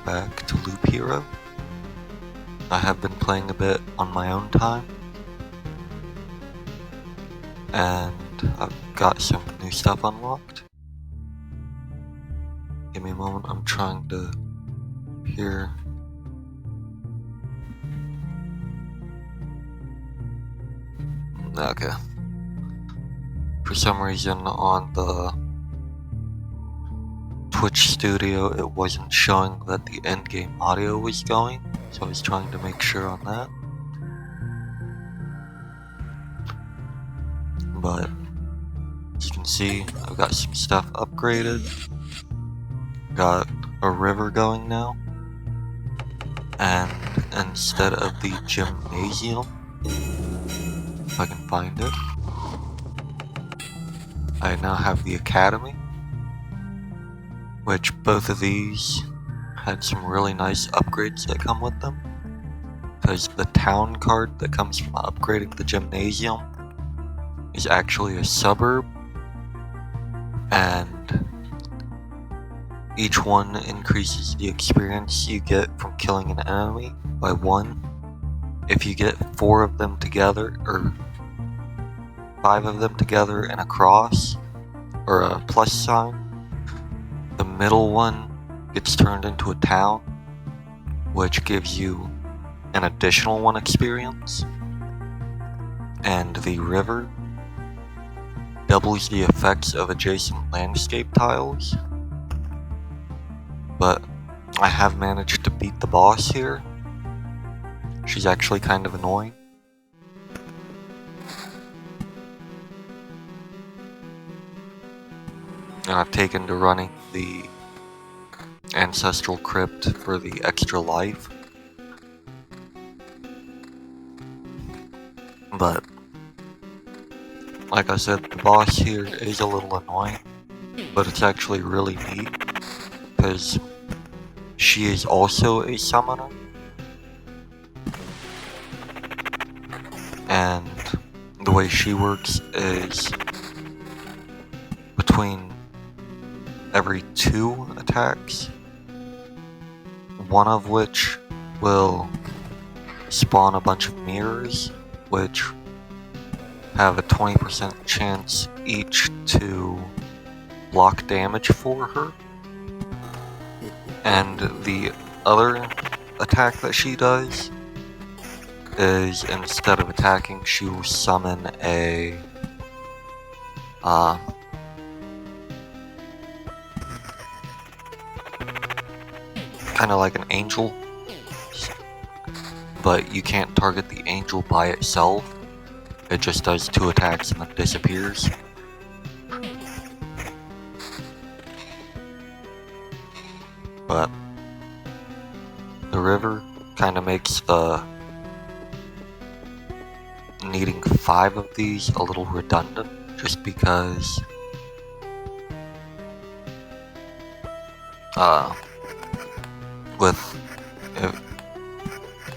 back to Loop Hero. I have been playing a bit on my own time, and I've got some new stuff unlocked. Give me a moment, I'm trying to hear. Okay. For some reason on the Twitch studio it wasn't showing that the endgame audio was going, so I was trying to make sure on that. But as you can see, I've got some stuff upgraded. Got a river going now. And instead of the gymnasium, if I can find it, I now have the academy, which both of these had some really nice upgrades that come with them. Because the town card that comes from upgrading the gymnasium is actually a suburb, and each one increases the experience you get from killing an enemy by 1. If you get 4 of them together, or 5 of them together in a cross, or a plus sign, the middle one gets turned into a town, which gives you an additional 1 experience, and the river doubles the effects of adjacent landscape tiles. But I have managed to beat the boss here. She's actually kind of annoying. And I've taken to running the Ancestral Crypt for the extra life. But like I said, the boss here is a little annoying, but it's actually really neat, because she is also a summoner, and the way she works is between every 2 attacks, one of which will spawn a bunch of mirrors, which have a 20% chance each to block damage for her. And the other attack that she does is, instead of attacking, she will summon a kind of like an angel, but you can't target the angel by itself. It just does 2 attacks and then disappears. But the river kind of makes the needing 5 of these a little redundant, just because with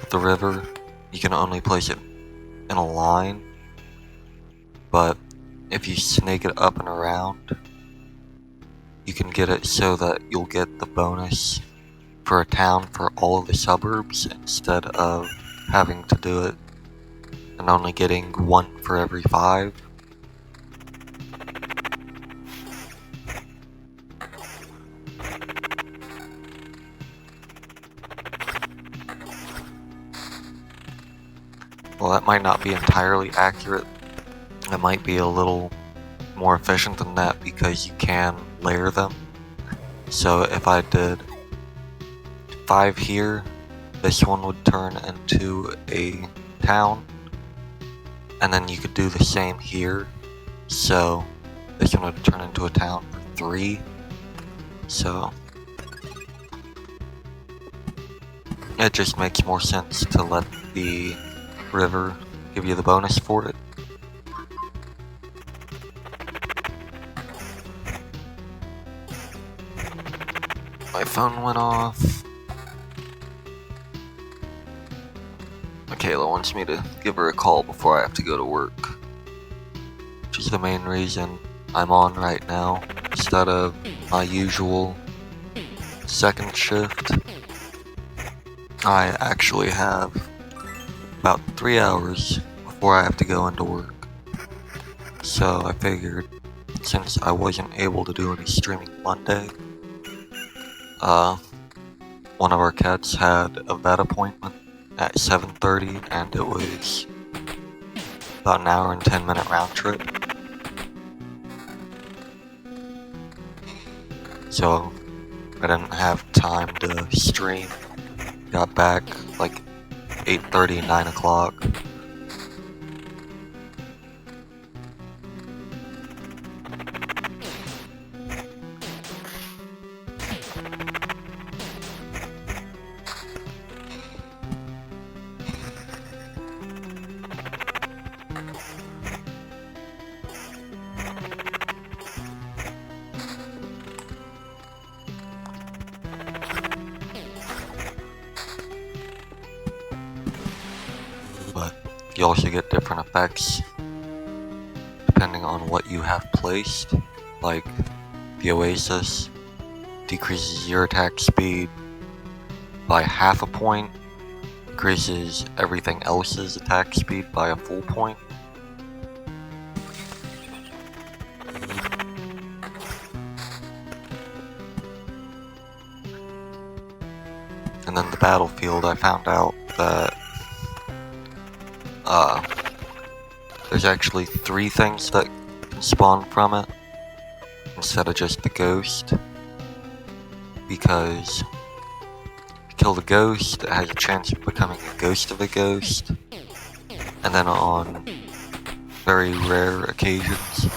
the river you can only place it in a line, but if you snake it up and around, you can get it so that you'll get the bonus for a town for all of the suburbs, instead of having to do it and only getting 1 for every 5. Well, that might not be entirely accurate. It might be a little more efficient than that, because you can layer them. So if I did 5 here, this one would turn into a town, and then you could do the same here, so this one would turn into a town for 3. So it just makes more sense to let the river give you the bonus for it. My phone went off. Michaela wants me to give her a call before I have to go to work, which is the main reason I'm on right now, instead of my usual second shift. I actually have about 3 hours before I have to go into work. So I figured, since I wasn't able to do any streaming Monday, one of our cats had a vet appointment at 7:30, and it was about an hour and 10-minute round trip. So I didn't have time to stream. Got back like 8:30, 9 o'clock. But you also get different effects depending on what you have placed. Like the Oasis decreases your attack speed by half a point, increases everything else's attack speed by a full point. And then the battlefield, I found out that there's actually 3 things that can spawn from it instead of just the ghost. Because if you kill the ghost, it has a chance of becoming a ghost of a ghost. And then on very rare occasions,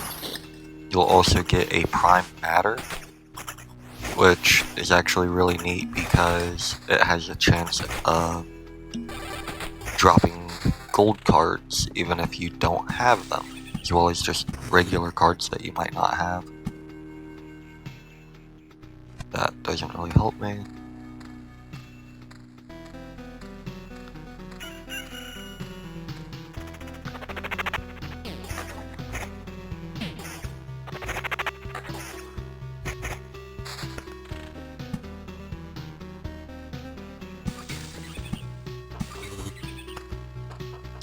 you'll also get a prime matter, which is actually really neat because it has a chance of dropping gold cards even if you don't have them, as well as just regular cards that you might not have. That doesn't really help me.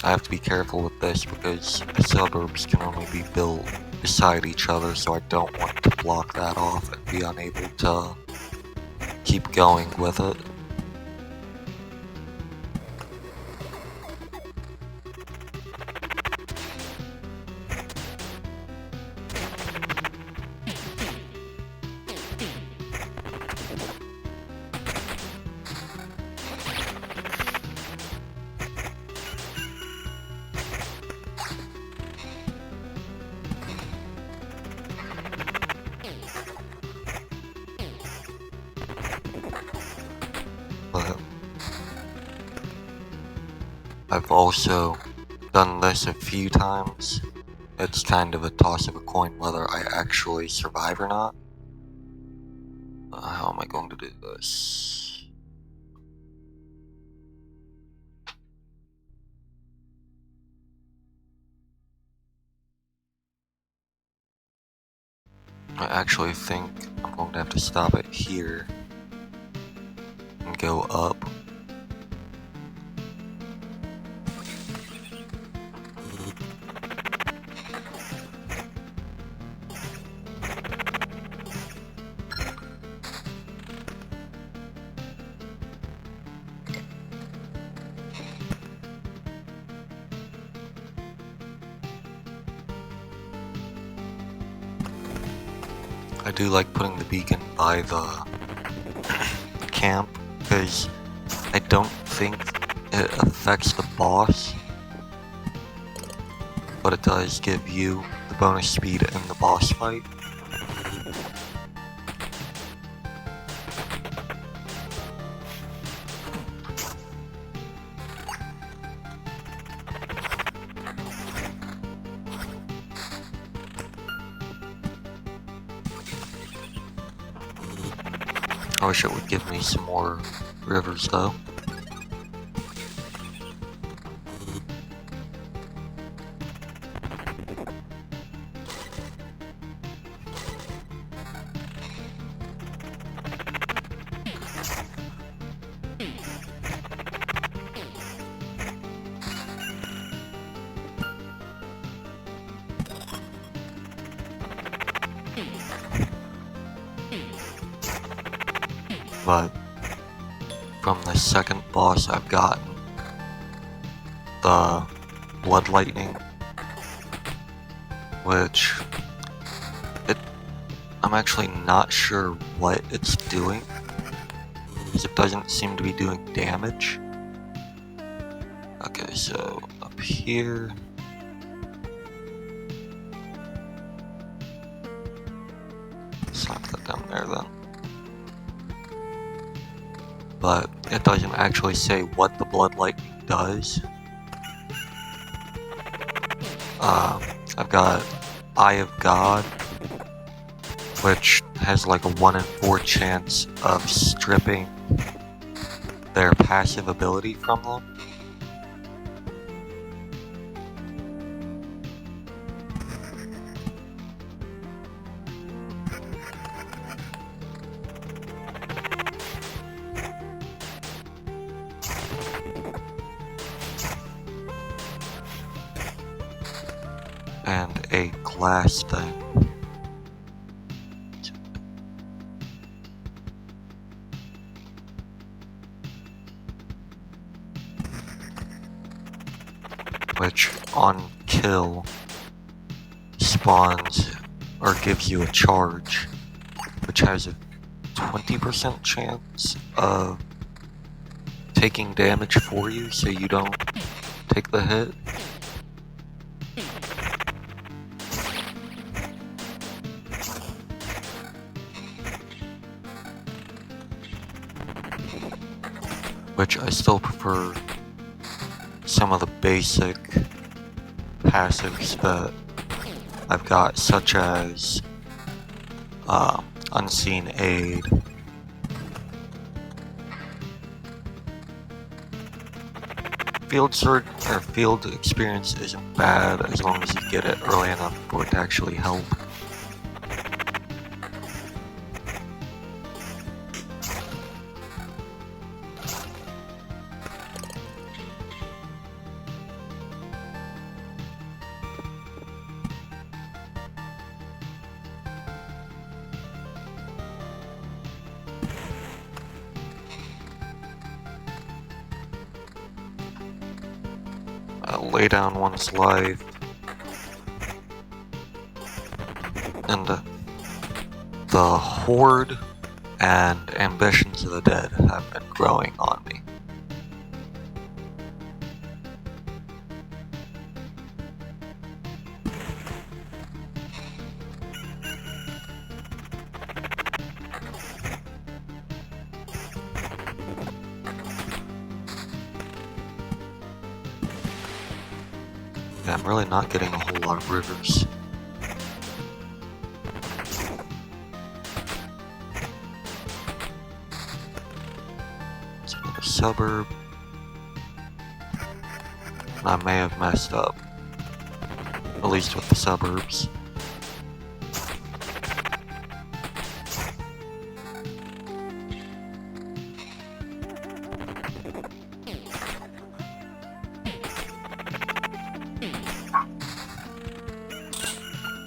I have to be careful with this because the suburbs can only be built beside each other, so I don't want to block that off and be unable to keep going with it. But I've also done this a few times. It's kind of a toss of a coin whether I actually survive or not. How am I going to do this? I actually think I'm going to have to stop it here and go up. I do like putting the beacon by the camp because I don't think it affects the boss, but it does give you the bonus speed in the boss fight. I wish it would give me some more rivers though. But from the second boss I've gotten, the Blood Lightning, which I'm actually not sure what it's doing, because it doesn't seem to be doing damage. Okay, so up here. Slap that down there then. But it doesn't actually say what the Blood Lightning does. I've got Eye of God, which has like a 1 in 4 chance of stripping their passive ability from them. And a glass thing. Which on kill spawns or gives you a charge, which has a 20% chance of taking damage for you so you don't take the hit. Which I still prefer some of the basic passives that I've got, such as Unseen Aid, Field Experience isn't bad as long as you get it early enough for it to actually help. Lay down one's life, and the Horde and Ambitions of the Dead have been growing on me. Yeah, I'm really not getting a whole lot of rivers. It's another suburb. And I may have messed up. At least with the suburbs.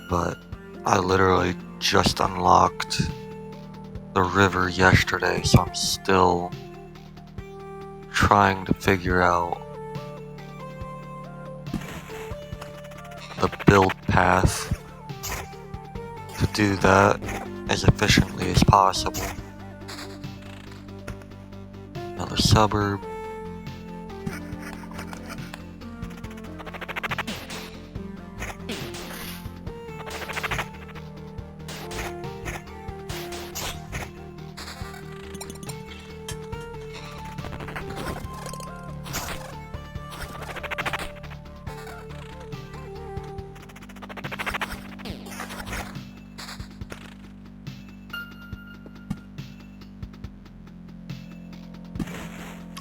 But I literally just unlocked the river yesterday, so I'm still trying to figure out the build path to do that as efficiently as possible. Another suburb.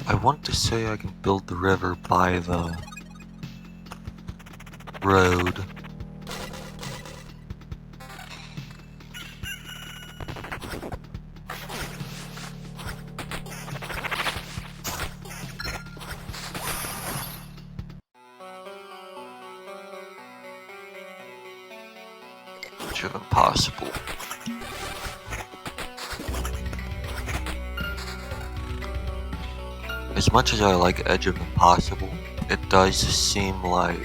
I want to say I can build the river by the road. Which is impossible. As much as I like Edge of Impossible, it does seem like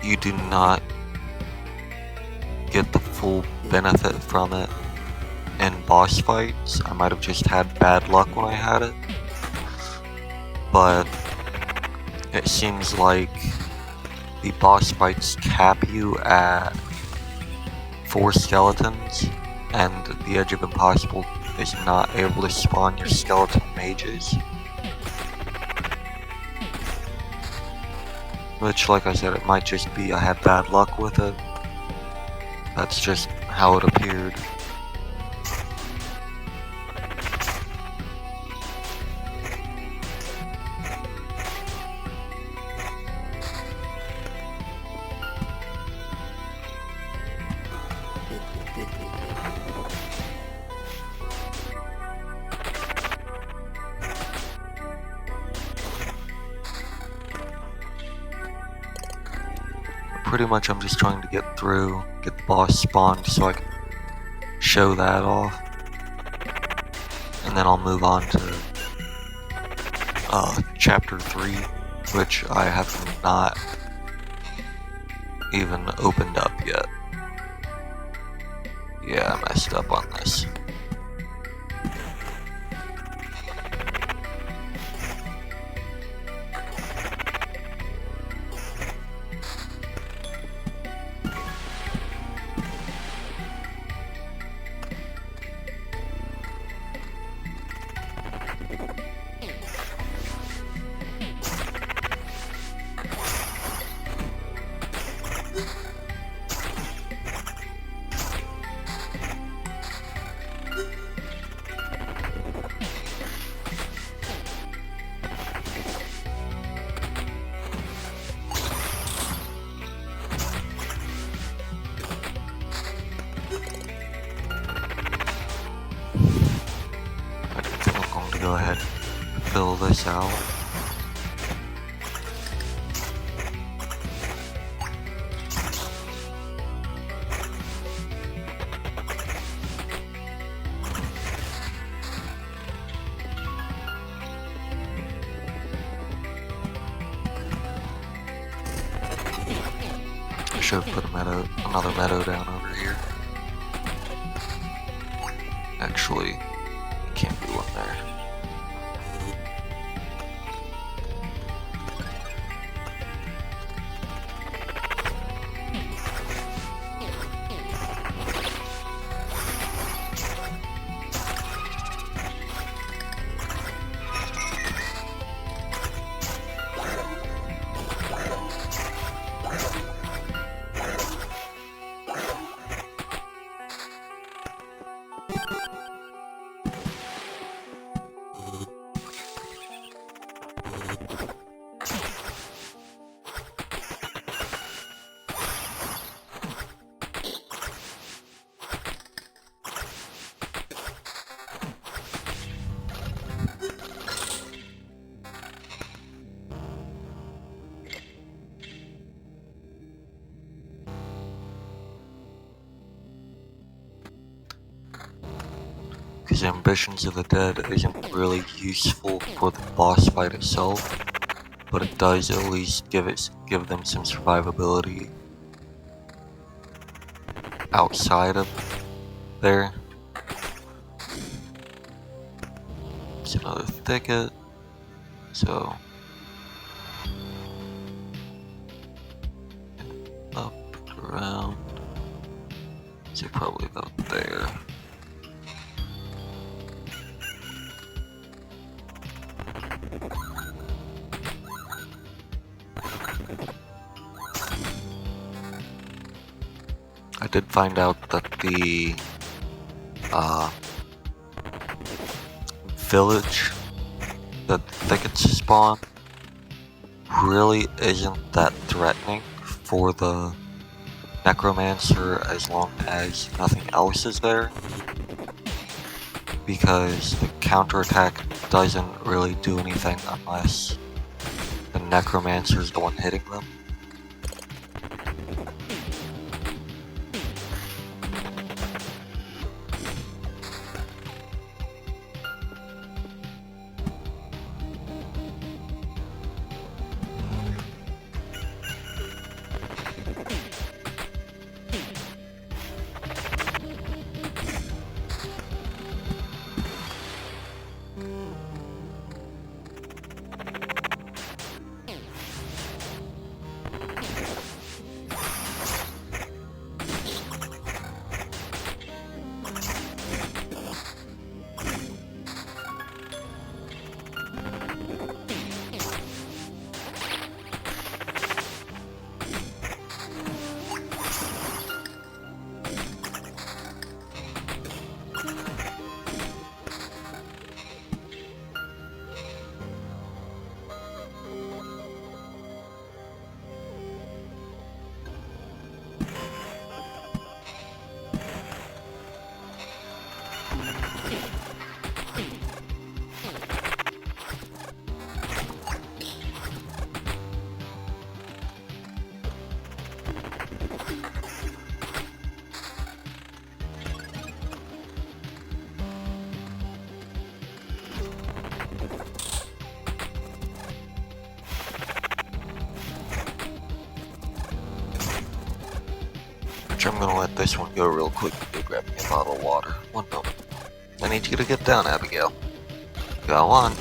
you do not get the full benefit from it in boss fights. I might have just had bad luck when I had it, but it seems like the boss fights cap you at 4 skeletons, and the Edge of Impossible is not able to spawn your skeleton mages. Which, like I said, it might just be I had bad luck with it. That's just how it appeared. Pretty much I'm just trying to get through, get the boss spawned so I can show that off. And then I'll move on to chapter 3, which I have not even opened up yet. Yeah, I messed up on this. Go ahead and fill this out. I should have put another meadow down over here. Actually, can't be one there. Because Ambitions of the Dead isn't really useful for the boss fight itself, but it does at least give them some survivability outside of there. It's another thicket, so up and around. So probably about there. I did find out that the village that thickets spawn really isn't that threatening for the necromancer as long as nothing else is there, because the counterattack doesn't really do anything unless the necromancer is the one hitting them. I'm gonna let this one go real quick and go grab me a bottle of water. 1 moment. I need you to get down, Abigail. Go on.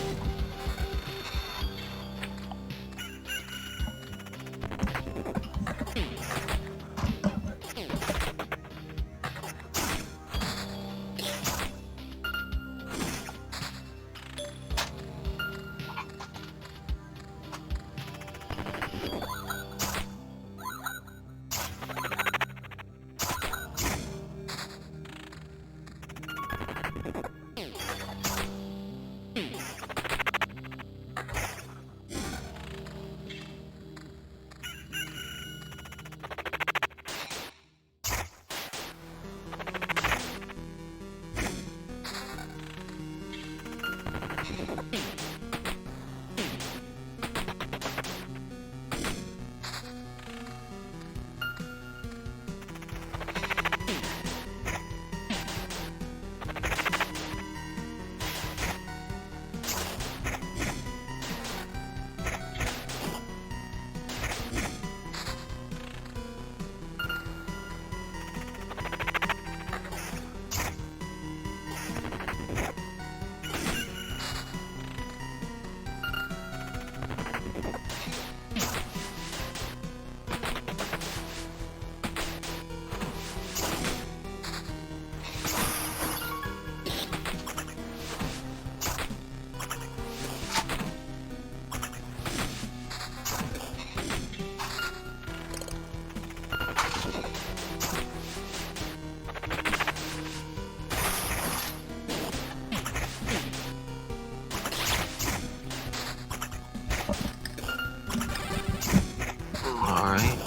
Alright.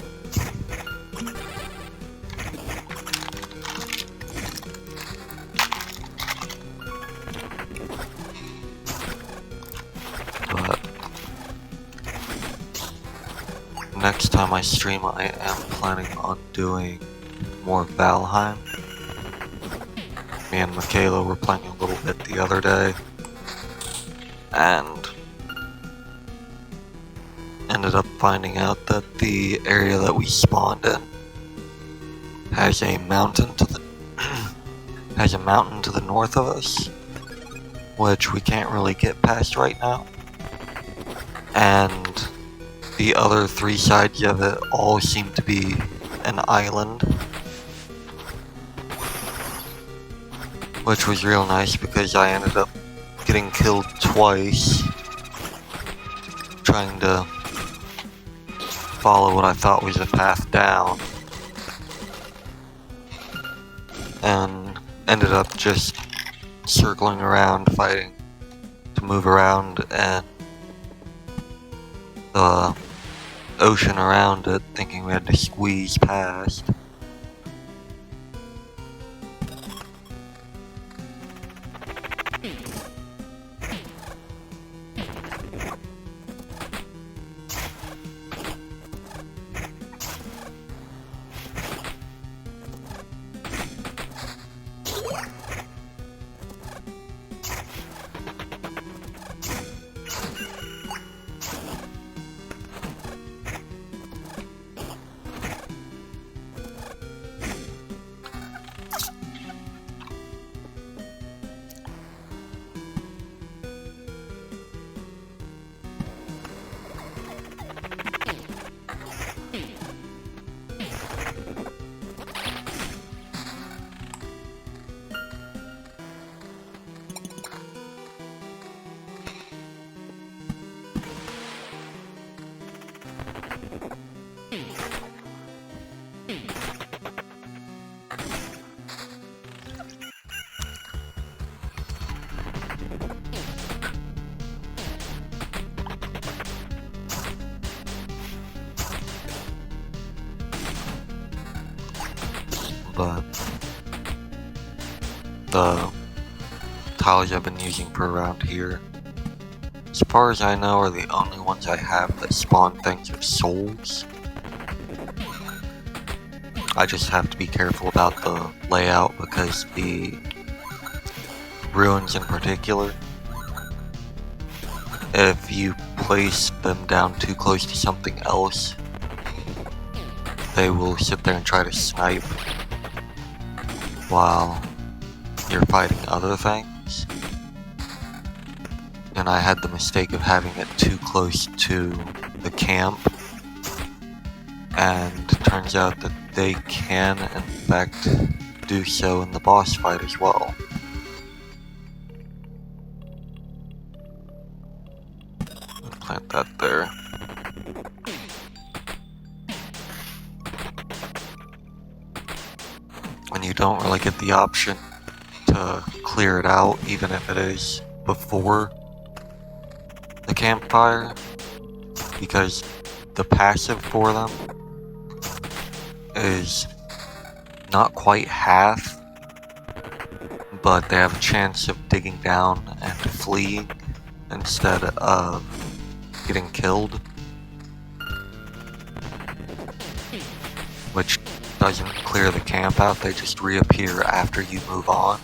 But next time I stream, I am planning on doing more Valheim. Me and Michaela were playing a little bit the other day, and ended up finding out that the area that we spawned in has a mountain to the north of us, which we can't really get past right now. And the other 3 sides of it all seem to be an island, which was real nice because I ended up getting killed twice trying to follow what I thought was a path down, and ended up just circling around, fighting to move around, and the ocean around it, thinking we had to squeeze past. but the tiles I've been using for around here, as far as I know, are the only ones I have that spawn things with souls. I just have to be careful about the layout because the ruins in particular, if you place them down too close to something else, they will sit there and try to snipe while you're fighting other things. And I had the mistake of having it too close to the camp, and it turns out that they can in fact do so in the boss fight as well. Plant that there. And you don't really get the option to clear it out, even if it is before the campfire, because the passive for them is not quite half, but they have a chance of digging down and fleeing instead of getting killed, which doesn't clear the camp out, they just reappear after you move on.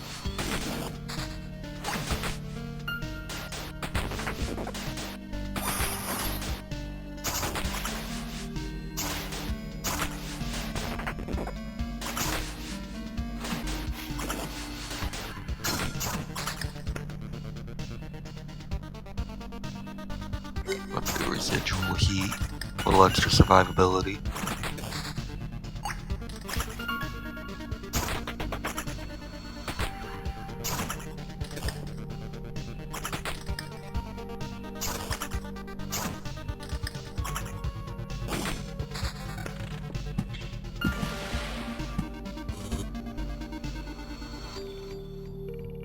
Let's do residual heat, a little extra survivability.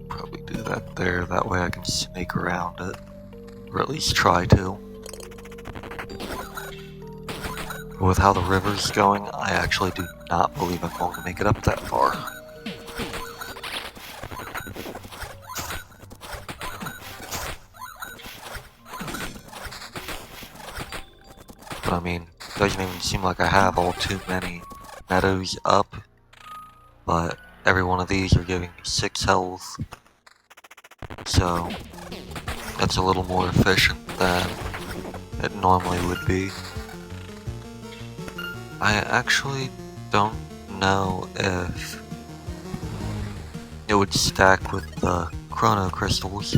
Probably do that there, that way I can snake around it. Or at least try to. But with how the river's going, I actually do not believe I'm going to make it up that far. But I mean, it doesn't even seem like I have all too many meadows up. But every one of these are giving me 6 health. So that's a little more efficient than it normally would be. I actually don't know if it would stack with the chrono crystals.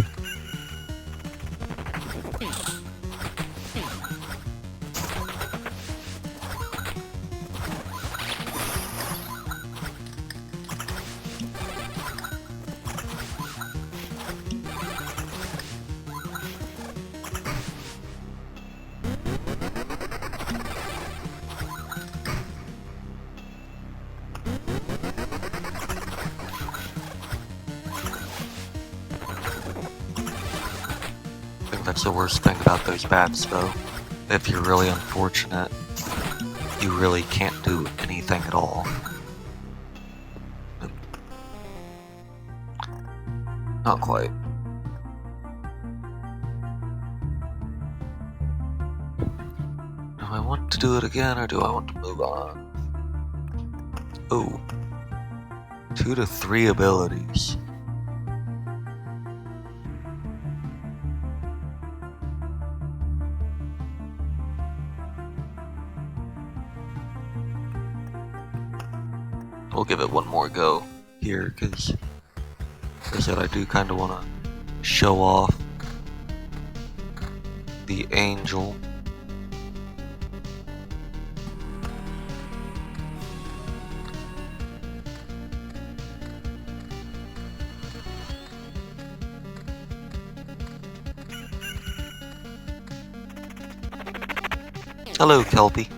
I think that's the worst thing about those bats, though. If you're really unfortunate, you really can't do anything at all. Not quite. Do I want to do it again, or do I want to move on? Oh. 2 to 3 abilities. We'll give it one more go here, because like I said, I do kind of want to show off the angel. Hello, Kelpie.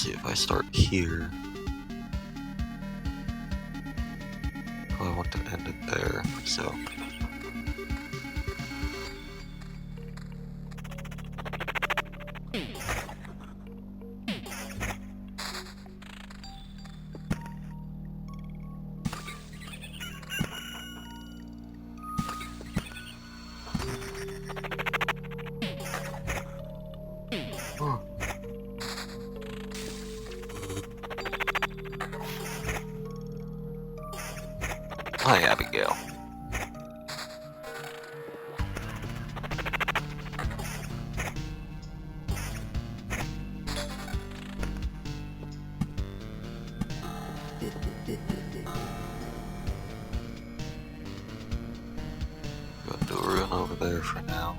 see if I start here. I want to end it there, so. Hi, Abigail. Got the rune over there for now.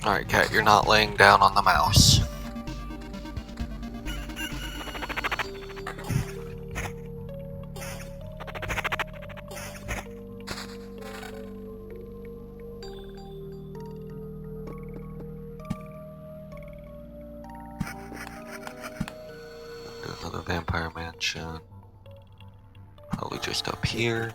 Alright, Cat, you're not laying down on the mouse. Do another vampire mansion. Probably just up here.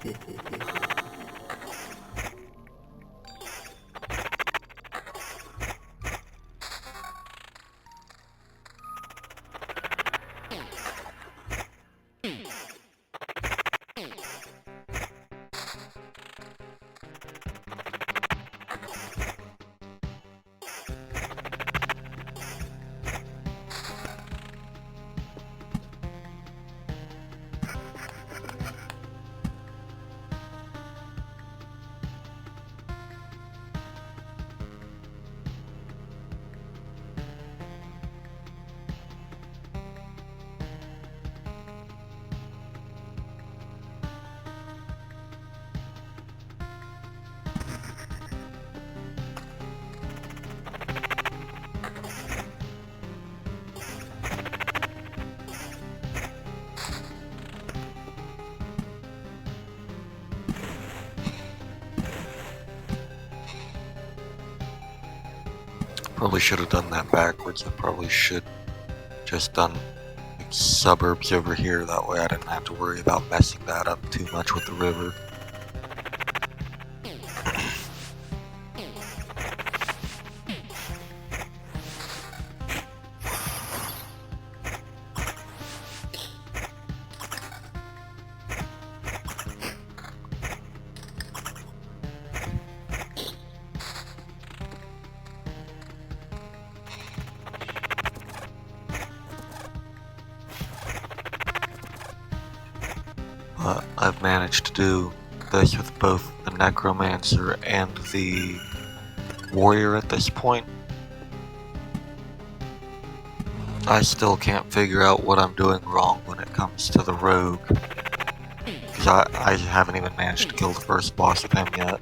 Probably should have done that backwards. I probably should just done like suburbs over here. That way I didn't have to worry about messing that up too much with the river. I've managed to do this with both the Necromancer and the Warrior at this point. I still can't figure out what I'm doing wrong when it comes to the Rogue. Because I haven't even managed to kill the first boss of him yet.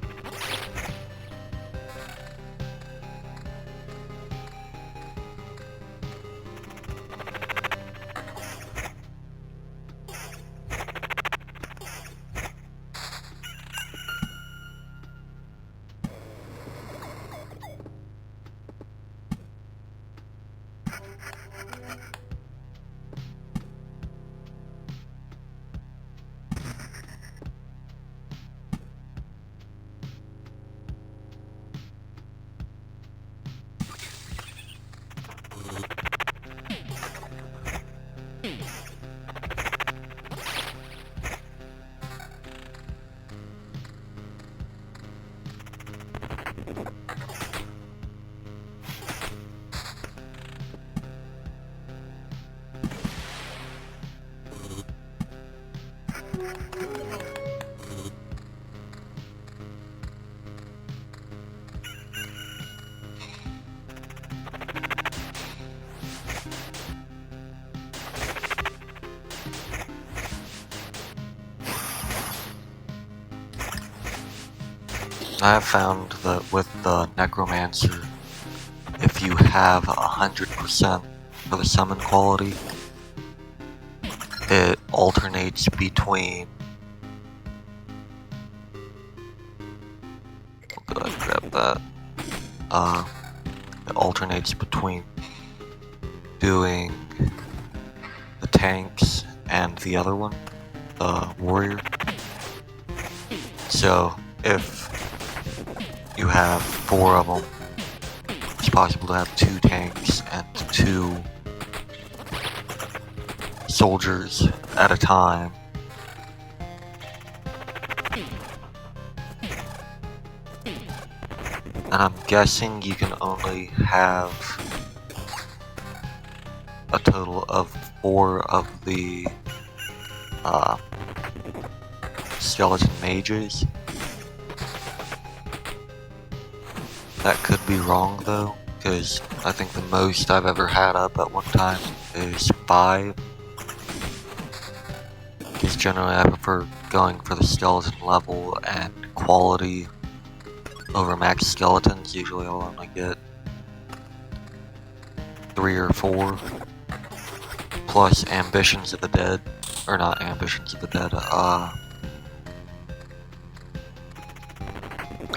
I have found that with the Necromancer, if you have 100% for the summon quality, it alternates between... Did I grab that? It alternates between doing the tanks and the other one, the warrior. So if you have 4 of them, it's possible to have 2 tanks and 2 soldiers at a time. And I'm guessing you can only have a total of 4 of the skeleton mages. That could be wrong though, because I think the most I've ever had up at one time is 5. Because generally I prefer going for the skeleton level and quality over max skeletons. Usually I'll only get 3 or 4. Plus Ambitions of the Dead. Or not Ambitions of the Dead, I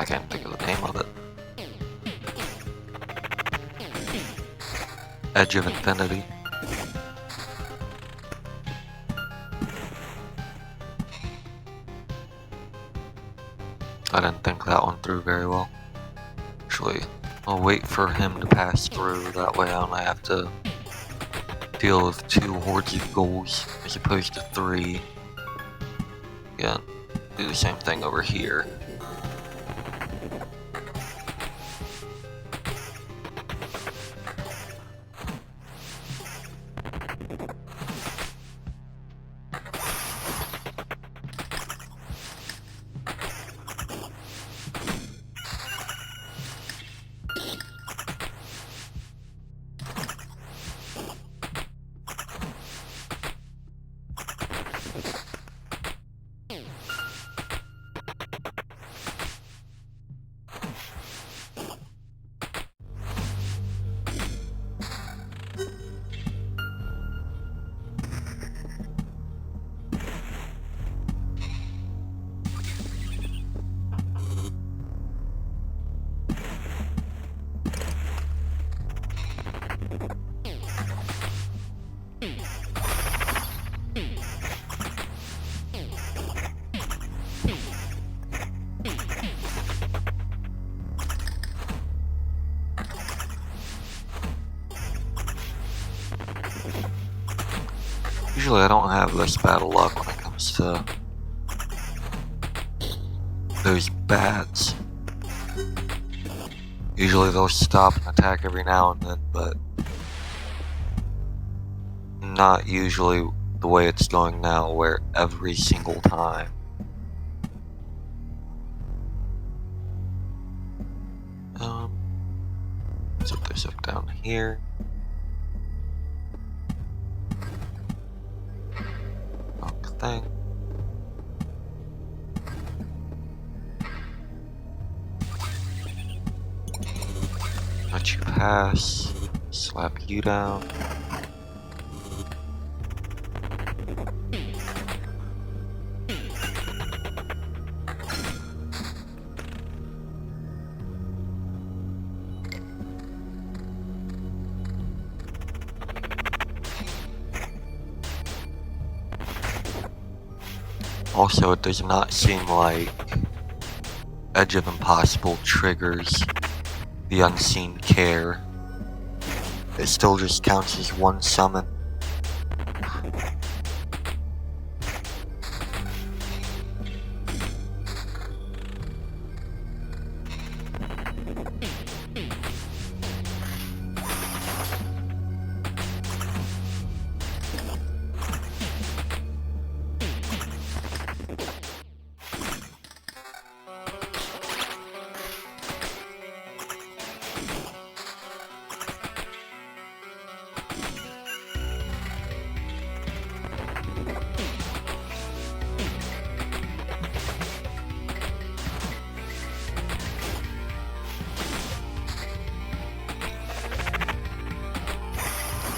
can't think of the name of it. Edge of Infinity. I didn't think that one through very well. Actually, I'll wait for him to pass through, that way I only have to deal with 2 hordes of ghouls as opposed to 3. Again, do the same thing over here. Usually I don't have this battle luck when it comes to those bats. Usually they'll stop and attack every now and then, but not usually the way it's going now, where every single time. Let's put this up down here. Thing. Let you pass. Slap you down. Also, it does not seem like Edge of Impossible triggers the Unseen Care. It still just counts as 1 summon.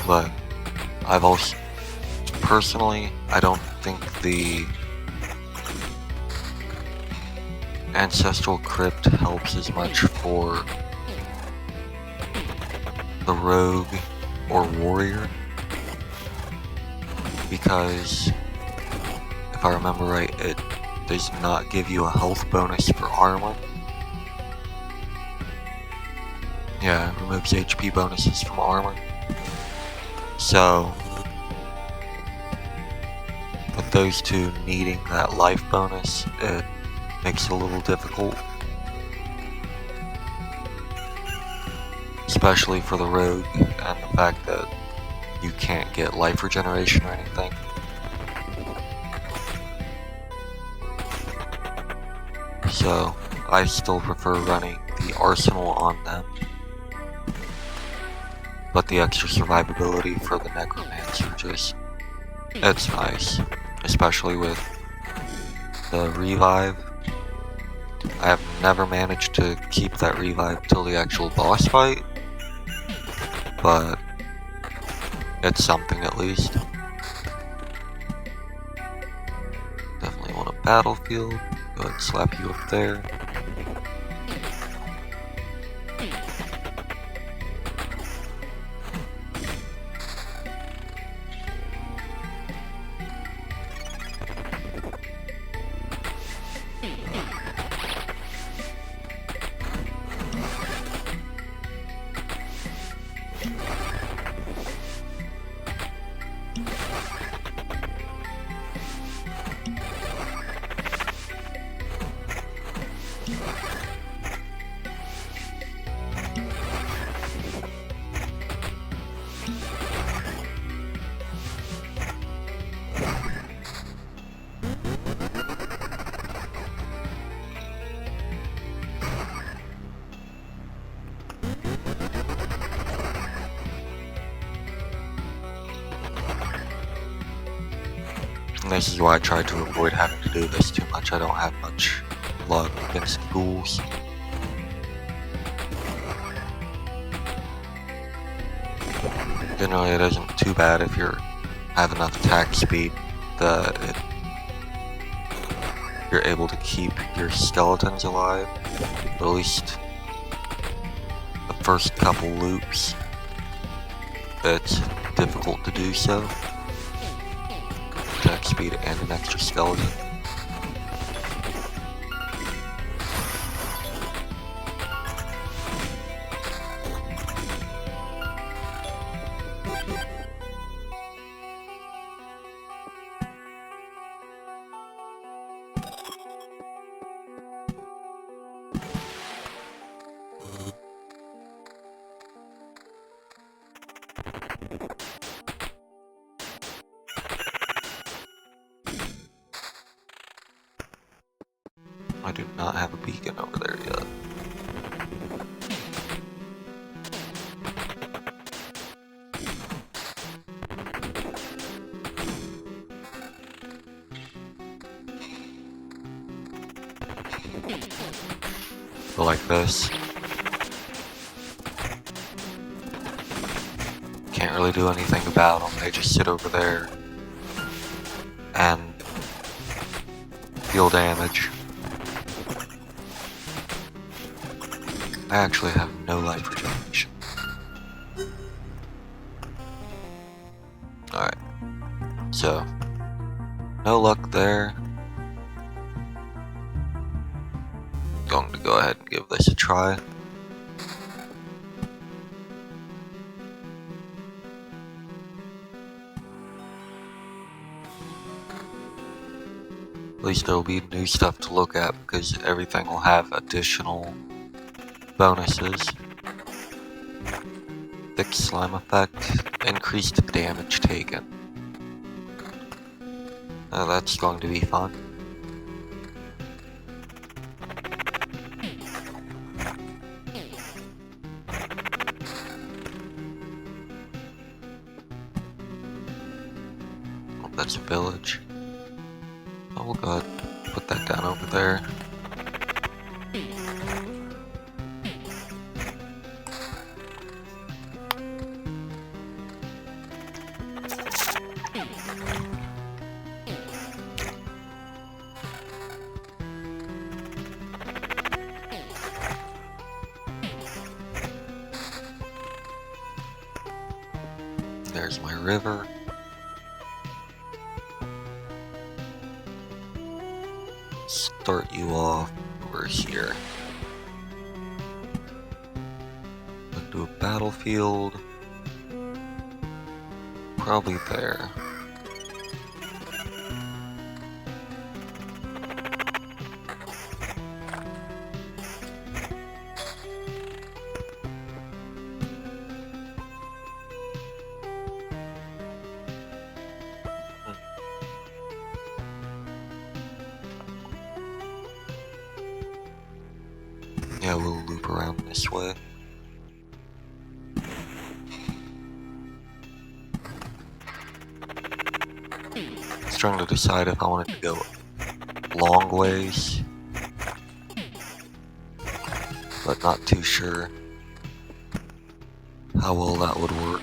but I've also, personally, I don't think the Ancestral Crypt helps as much for the rogue or warrior, because if I remember right, it does not give you a health bonus for armor. Yeah, it removes HP bonuses from armor. So, with those two needing that life bonus, it makes it a little difficult. Especially for the rogue, and the fact that you can't get life regeneration or anything. So, I still prefer running the arsenal on them. But the extra survivability for the necromancer it's nice. Especially with the revive. I have never managed to keep that revive till the actual boss fight, but it's something at least. Definitely want a battlefield. Go ahead and slap you up there. And this is why I try to avoid having to do this too much. I don't have much luck against ghouls. Generally, it isn't too bad if you have enough attack speed that you're able to keep your skeletons alive. Or at least the first couple loops, it's difficult to do so. Attack speed and an extra skeleton. I do not have a beacon over there yet. But like this. Can't really do anything about them, they just sit over there and deal damage. I actually have no life regeneration. Alright. So, no luck there. Going to go ahead and give this a try. At least there will be new stuff to look at because everything will have additional bonuses. Thick slime effect, increased damage taken. That's going to be fun. Oh, that's a village. Oh, we'll go ahead and put that down over there. there's my river. Start you off over here. Do a battlefield. Probably there. Yeah, we'll loop around this way. I was trying to decide if I wanted to go long ways, but not too sure how well that would work.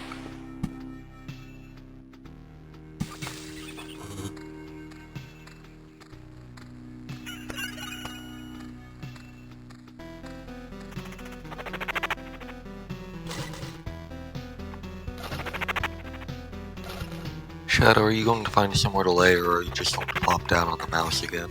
Shadow, are you going to find somewhere to lay, or are you just going to pop down on the mouse again?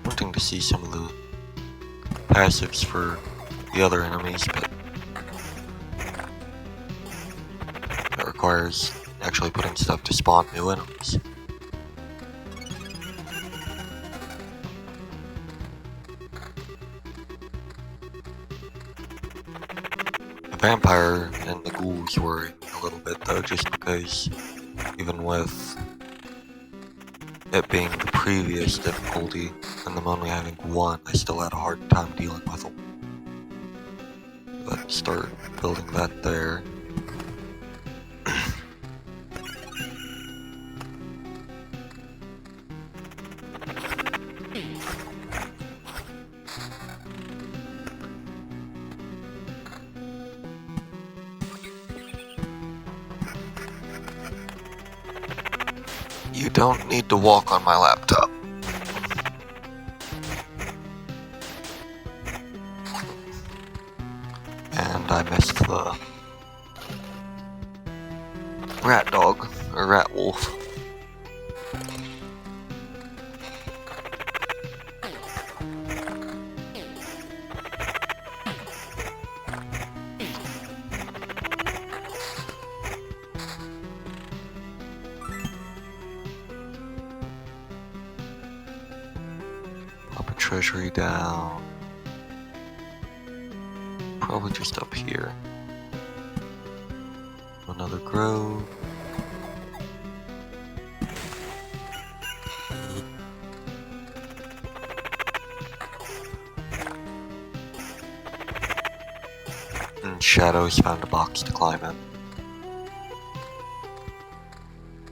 Wanting to see some of the passives for the other enemies, but that requires actually putting stuff to spawn new enemies. The vampire and the ghouls worry me a little bit though, just because even with it being the previous difficulty and them only having one, I still had a hard time dealing with them. Let's start building that there. You don't need to walk on my laptop. And I missed the rat dog, or rat wolf. Pop a treasury down. Probably just up here. Another grove. And Shadow's found a box to climb in.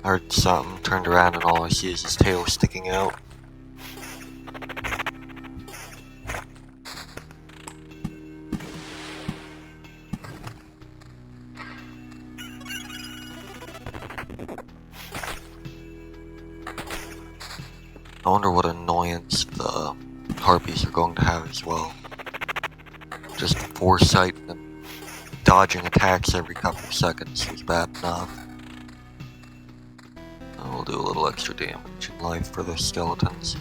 I heard something, turned around, and all I see is his tail sticking out. I wonder what annoyance the harpies are going to have as well. Just foresight and dodging attacks every couple of seconds was bad enough. We'll do a little extra damage in life for the skeletons.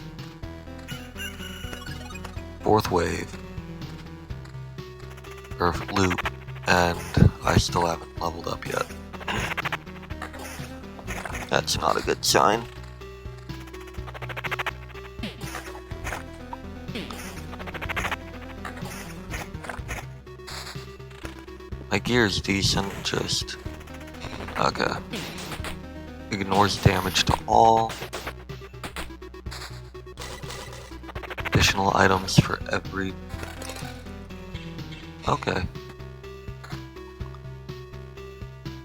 Fourth wave. Or loop, and I still haven't leveled up yet. That's not a good sign. My gear's decent, just... okay. Ignores damage to all. Additional items for every... okay.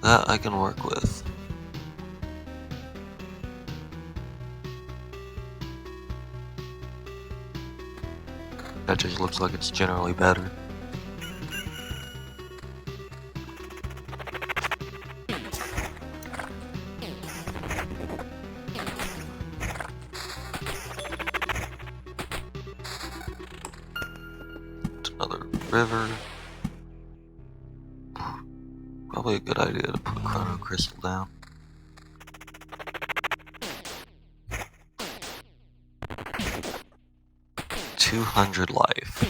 That I can work with. That just looks like it's generally better. Another river. Probably a good idea to put a chrono crystal down. $200 life.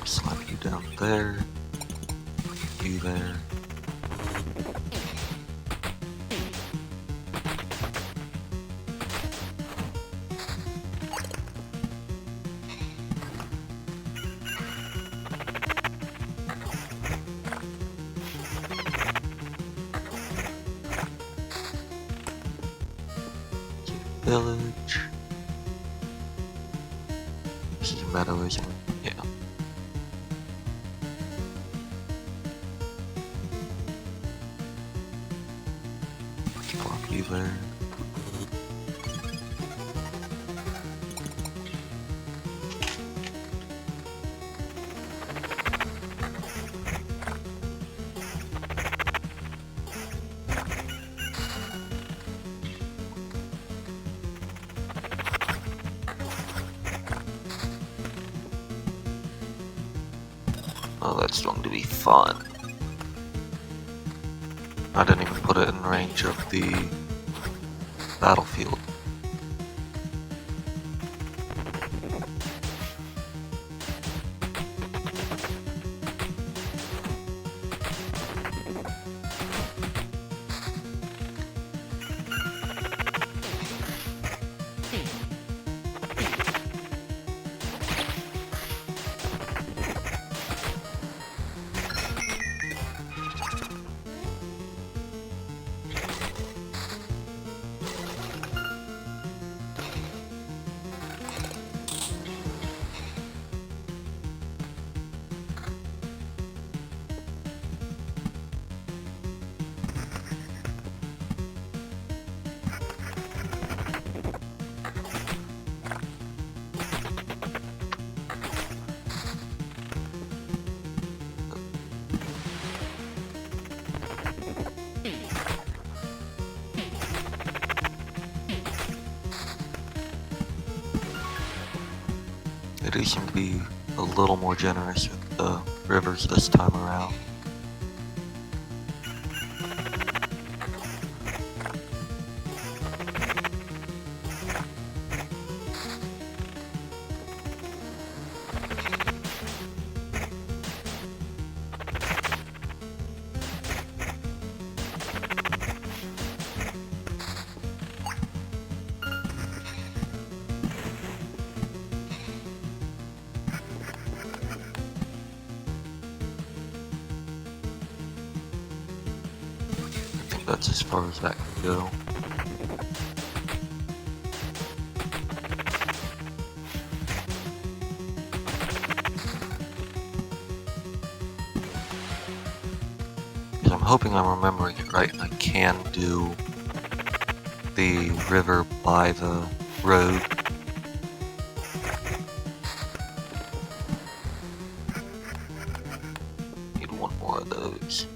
Slap you down there. You there. Village. Key meadow, isn't it? Yeah. Plop you there. Oh, that's going to be fun. I didn't even put it in range of the battlefield. They do seem to be a little more generous with the rivers this time around. That's as far as that can go. Because I'm hoping I'm remembering it right and I can do the river by the road. Need one more of those.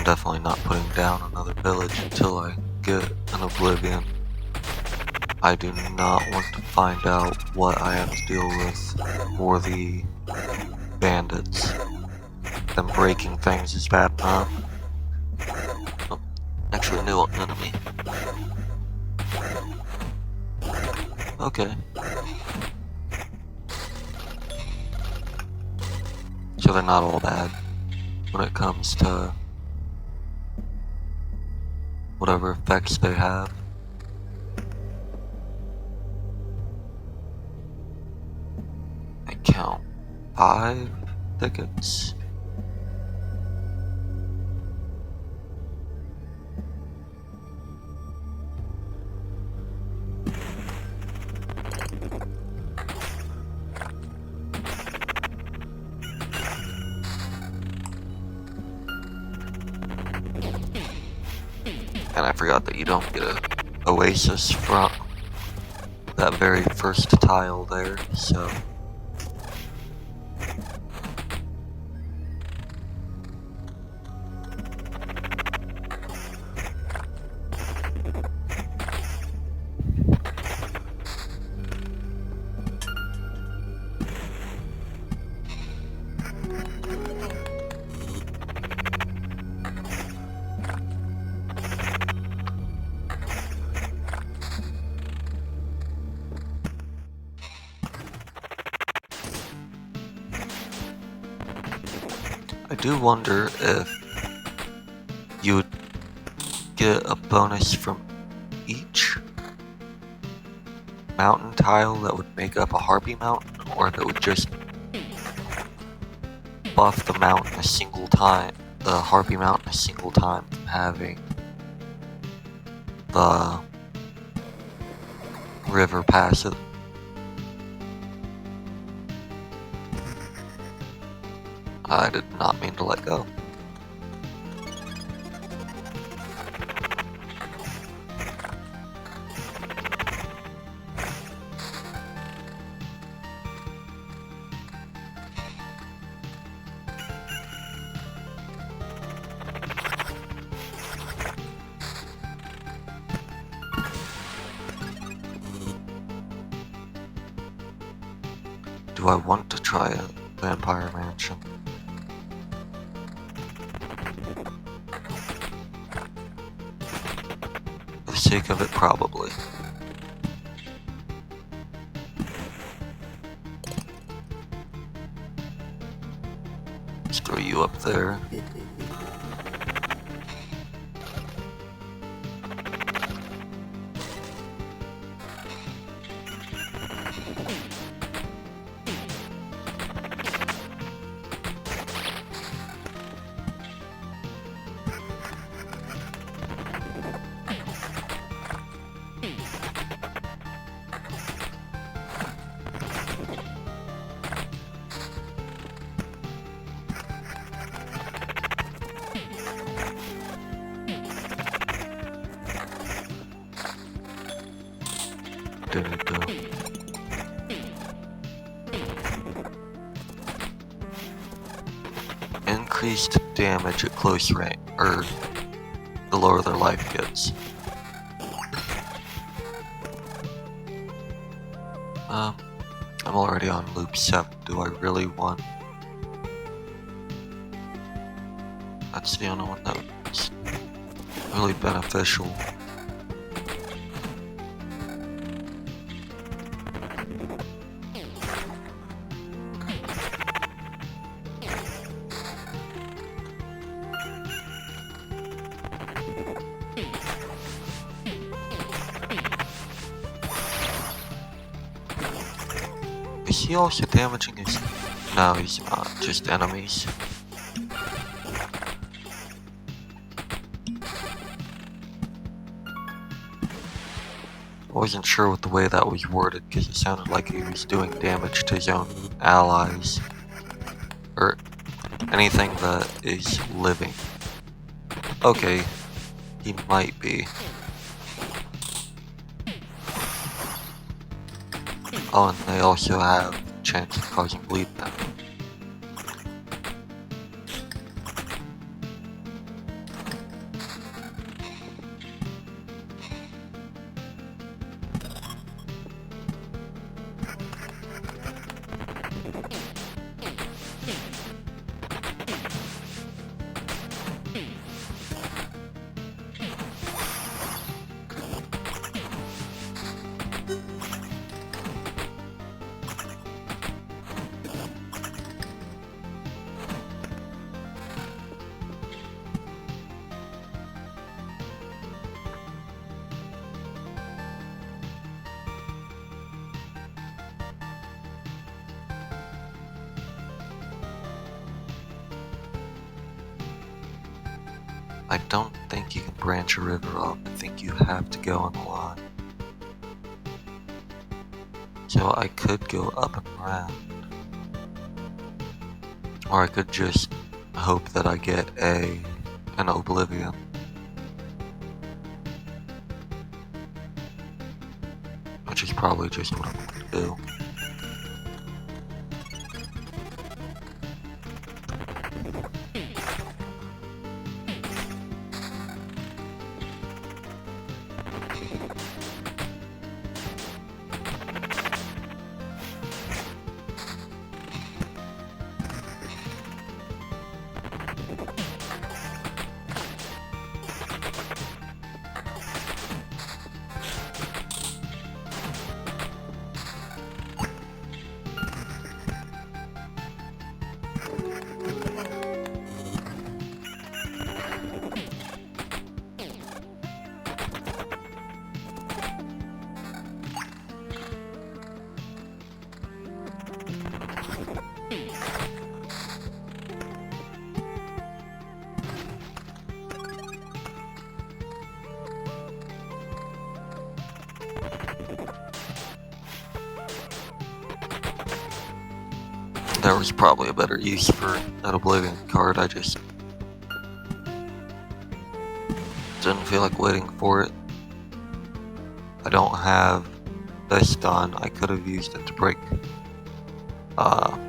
Definitely not putting down another village until I get an Oblivion. I do not want to find out what I have to deal with for the bandits. Them breaking things is bad enough. Oh, actually, a new enemy. Okay. So they're not all bad when it comes to whatever effects they have. I count 5 tickets. And I forgot that you don't get a oasis from that very first tile there, so... I do wonder if you would get a bonus from each mountain tile that would make up a Harpy Mountain, or if it would just buff the mountain a single time, the Harpy Mountain a single time from having the river pass it. I did not mean to let go. Do I want to try a Vampire Mansion? For the sake of it, probably. Let's throw you up there. There we go. Increased damage at close range, or the lower their life gets. I'm already on loop 7. Do I really want? That's the only one that's really beneficial. Is he also damaging his... No, he's not. Just enemies. I wasn't sure with the way that was worded, because it sounded like he was doing damage to his own allies. Or anything that is living. Okay, he might be. Oh, and they also have a chance of causing bleed now. I don't think you can branch a river off. I think you have to go on the line. So I could go up and around. Or I could just hope that I get an Oblivion. Which is probably just what I'm going to do. There was probably a better use for that Oblivion card, I just didn't feel like waiting for it. I don't have this done. I could have used it to break the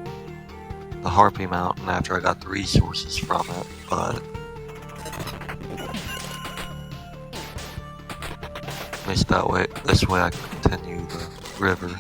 Harpy Mountain after I got the resources from it, but missed that way. This way I can continue the river.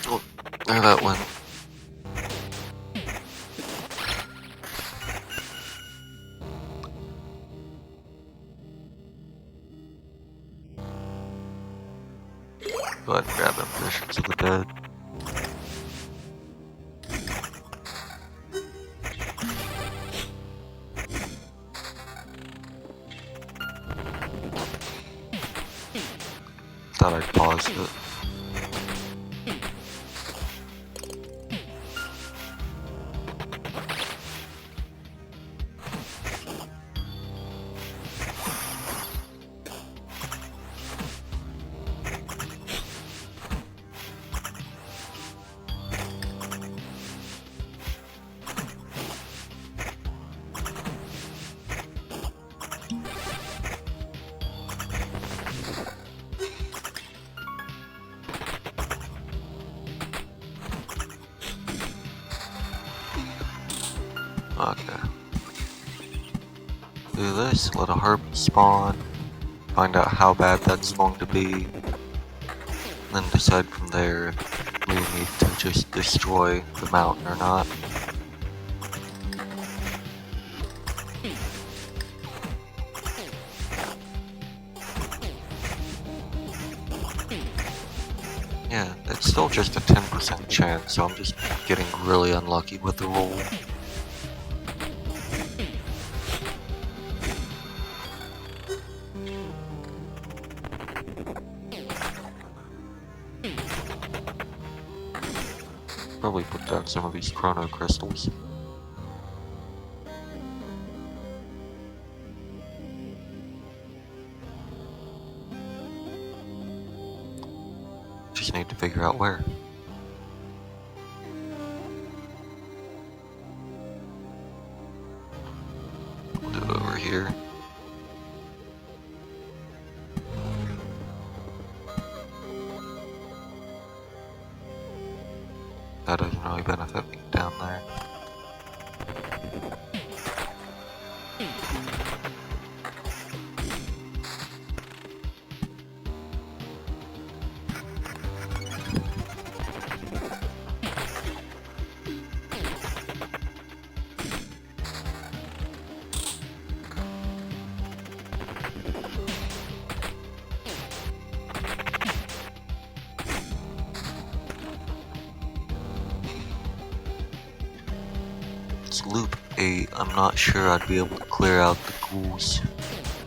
Oh, there that went. Go ahead and grab them Visions of the Dead. Thought I'd pause it. Okay. Do this, let a Harpy spawn, find out how bad that's going to be, then decide from there if we need to just destroy the mountain or not. Yeah, it's still just a 10% chance, so I'm just getting really unlucky with the roll. Probably put down some of these chrono crystals. Just need to figure out where. We'll do it over here. That doesn't really benefit me down there. It's loop 8. I'm not sure I'd be able to clear out the ghouls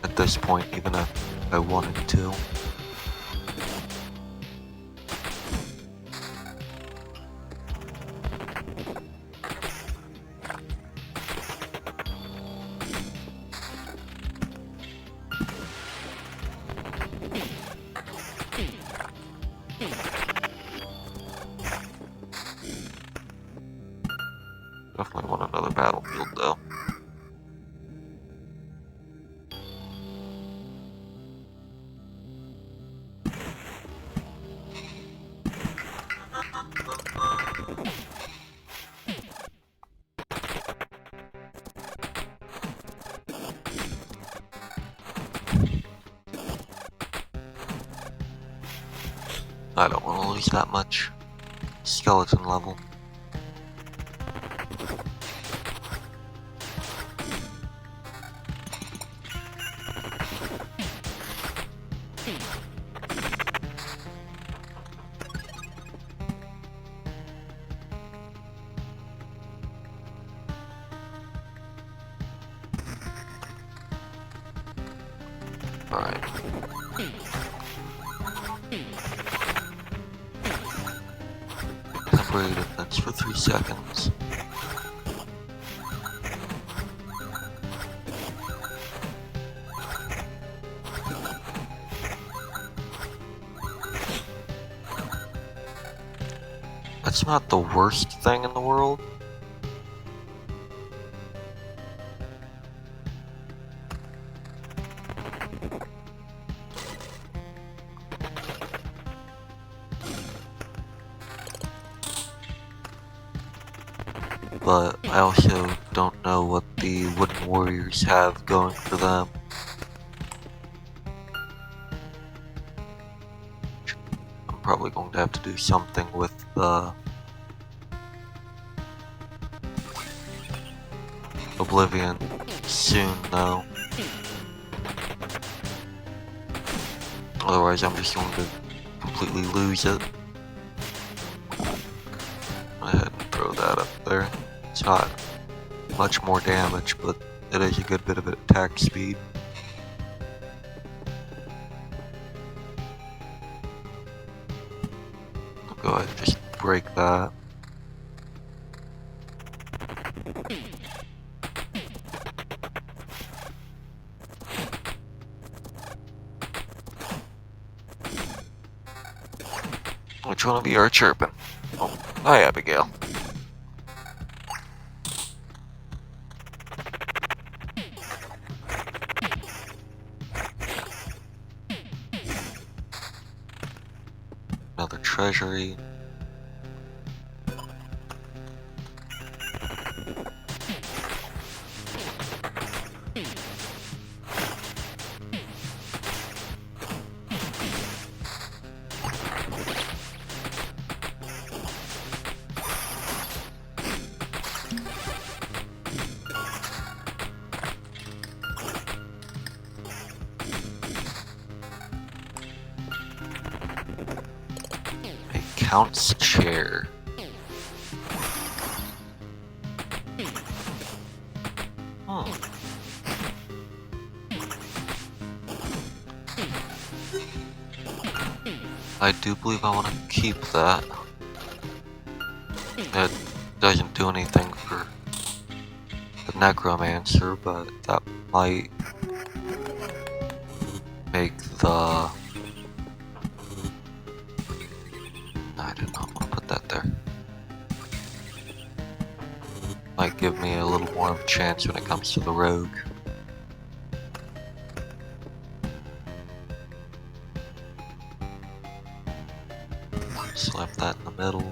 at this point, even if I wanted to. Definitely want another battlefield though. I don't want to lose that much skeleton level. Alright. Temporary defense for 3 seconds. That's not the worst thing in the world. But I also don't know what the Wooden Warriors have going for them. I'm probably going to have to do something with the Oblivion soon though. Otherwise I'm just going to completely lose it. Go ahead and throw that up there. It's not much more damage, but it is a good bit of attack speed. I'll go ahead and just break that. Which one of you are chirping? Oh, hi Abigail. Another treasury. Count's chair. I do believe I want to keep that. It doesn't do anything for the Necromancer, but that might make the I did not want to put that there. Might give me a little more of a chance when it comes to the rogue. Slap that in the middle.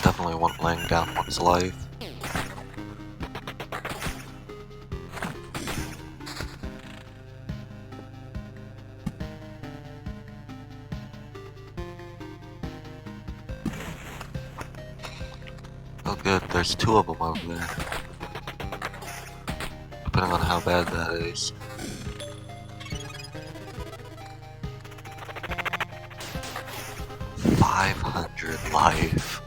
Definitely want laying down one's life. Oh good, there's two of them over there. Depending on how bad that is. $500 life.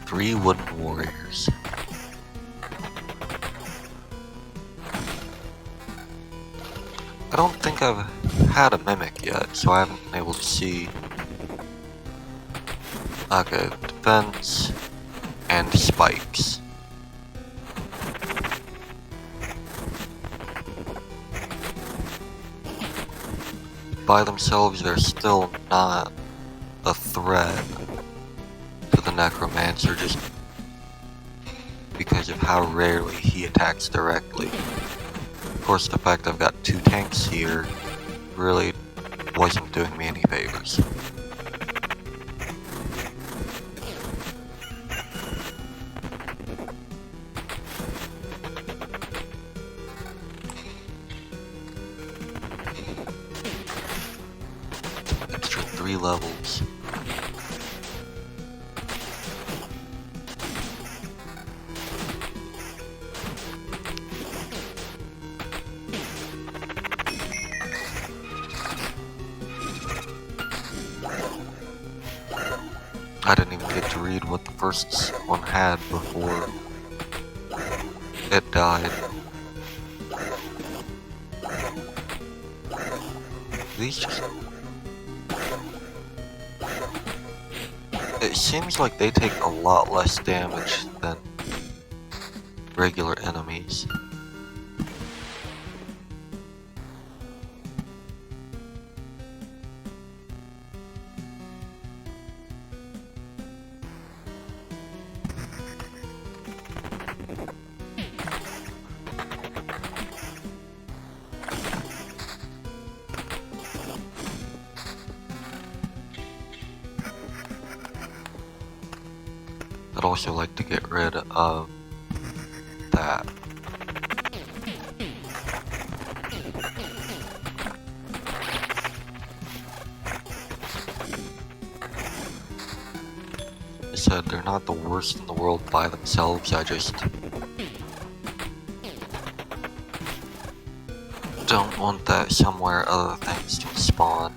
Three wooden warriors. I don't think I've had a mimic yet, so I haven't been able to see. Okay, defense and spikes. By themselves, they're still not a threat to the Necromancer just because of how rarely he attacks directly. Of course, the fact I've got two tanks here really wasn't doing me any favors. Extra 3 levels. I didn't even get to read what the first one had before it died. These just... It seems like they take a lot less damage than regular enemies. I'd also like to get rid of that. I said they're not the worst in the world by themselves, I just don't want that somewhere other things can spawn.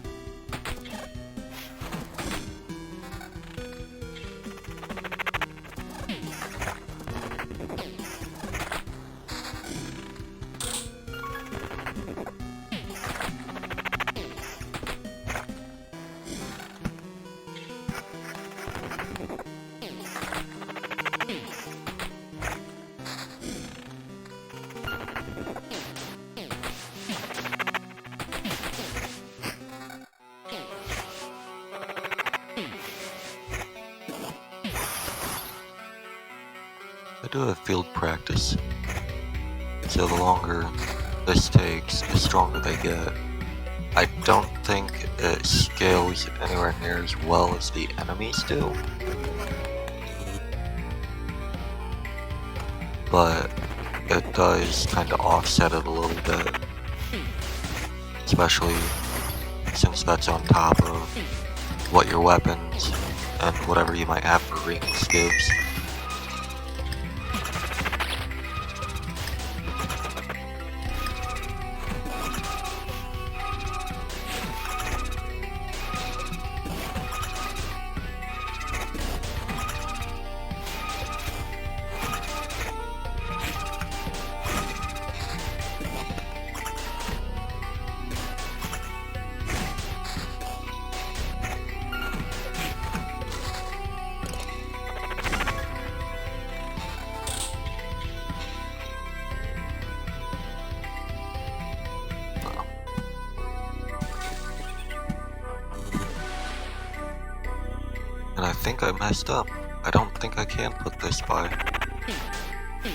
I do have field practice, so the longer this takes, the stronger they get. I don't think it scales anywhere near as well as the enemies do, but it does kind of offset it a little bit, especially since that's on top of what your weapons and whatever you might have for rings gives. And I think I messed up. I don't think I can put this by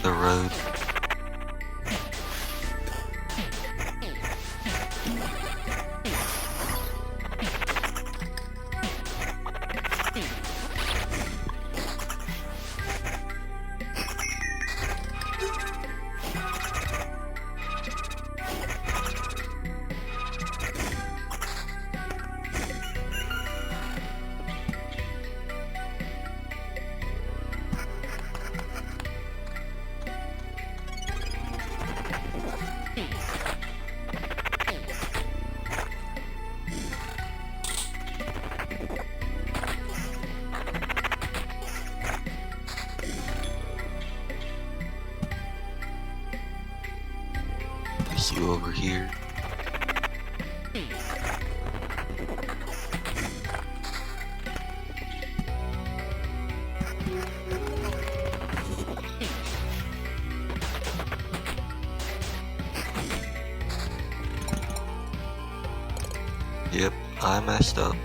the road. Is you over here? Yep, I messed up.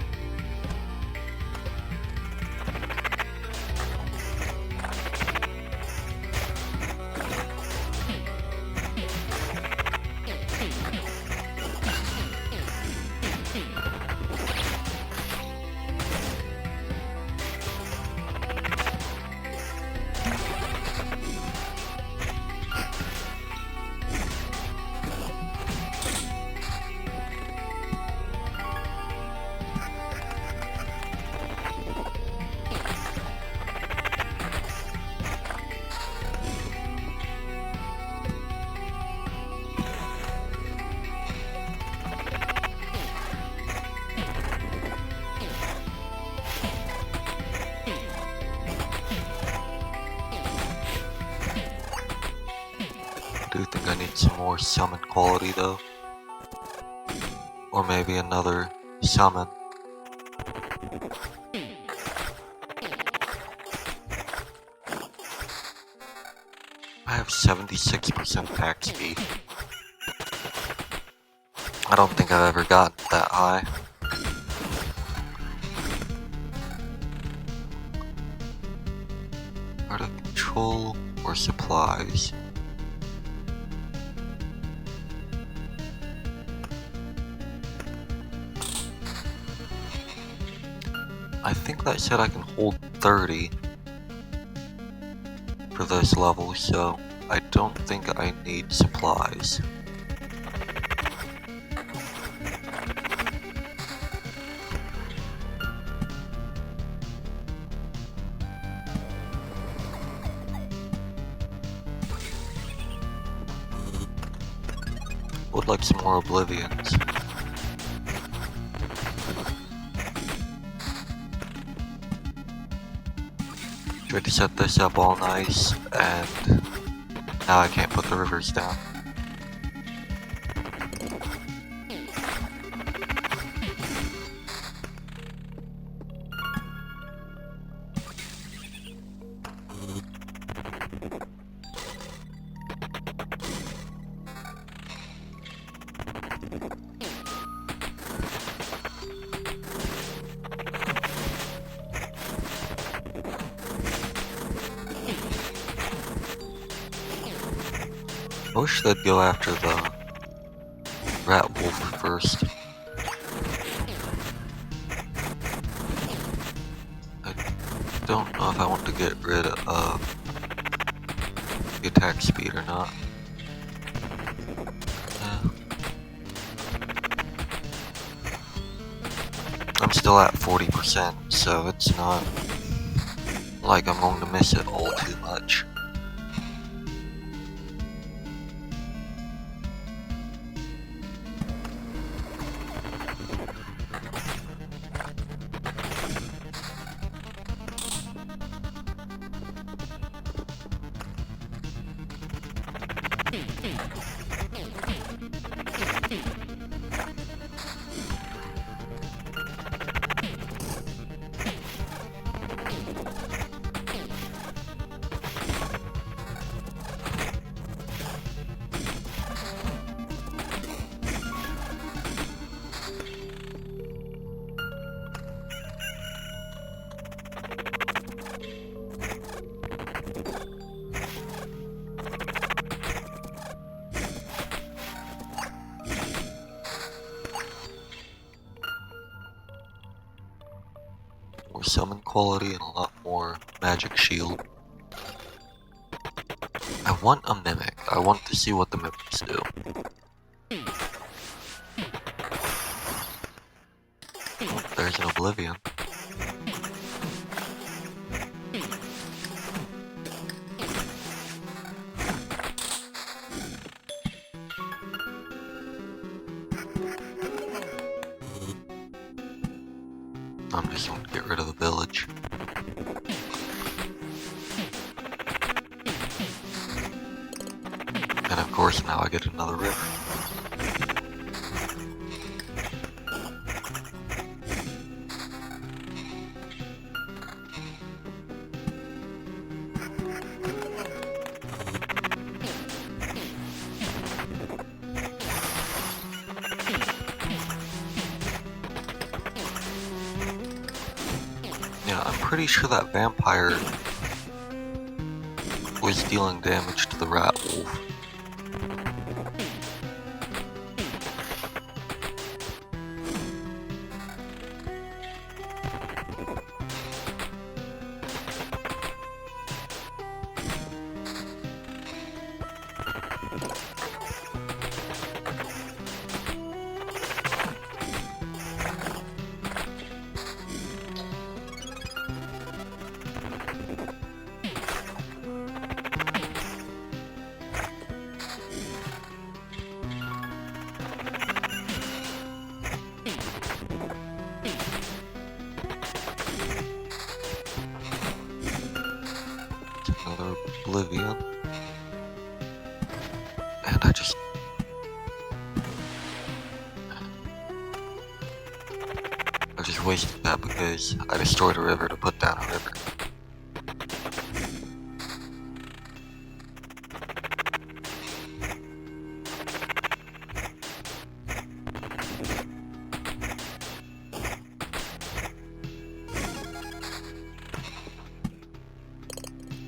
I do think I need some more summon quality though. Or maybe another summon. I have 76% attack speed. I don't think I've ever gotten that high. Art of control or supplies? I think that said I can hold 30 for this level, so I don't think I need supplies. Would like some more Oblivions. Tried to set this up all nice, and now I can't put the rivers down. I wish they'd go after the rat wolf first. I don't know if I want to get rid of the attack speed or not. I'm still at 40%, so it's not like I'm going to miss it all too much. More summon quality and a lot more magic shield. I want a mimic. I want to see what the mimics do. Oh, there's an Oblivion. I'm just going to get rid of the village. And of course now I get another river. Yeah, I'm pretty sure that vampire was dealing damage to the rat wolf. Another Oblivion. And I just wasted that because I destroyed a river to put down a river.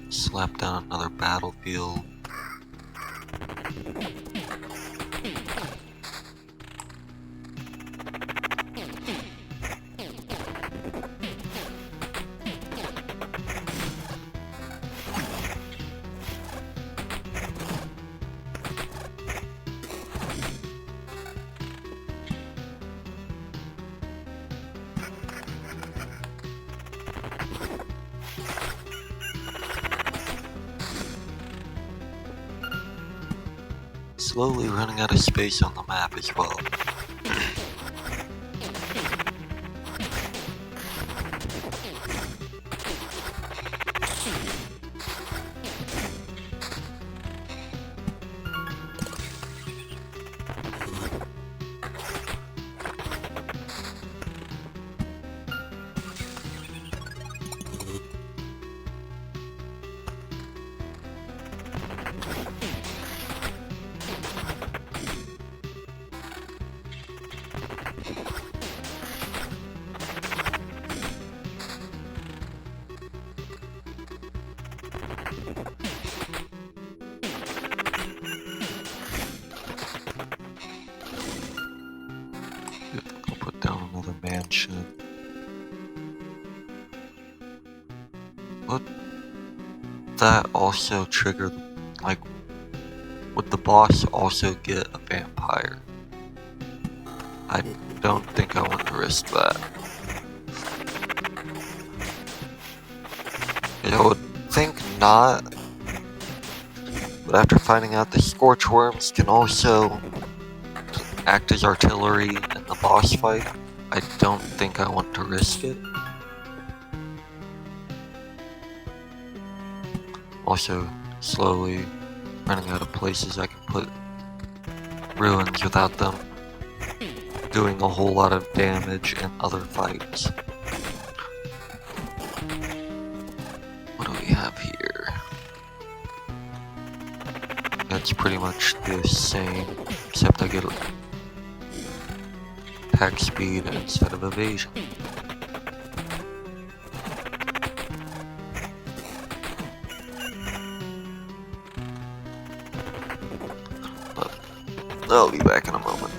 Slap down another battlefield. slowly running out of space on the map as well. I'll put down another mansion. Would that also trigger, like, would the boss also get a vampire? I don't think I want to risk that. I would think not, but after finding out the Scorchworms can also act as artillery in the boss fight, I don't think I want to risk it. Also, slowly running out of places I can put ruins without them doing a whole lot of damage in other fights. What do we have here? That's pretty much the same, except I get attack speed instead of evasion. But I'll be back in a moment.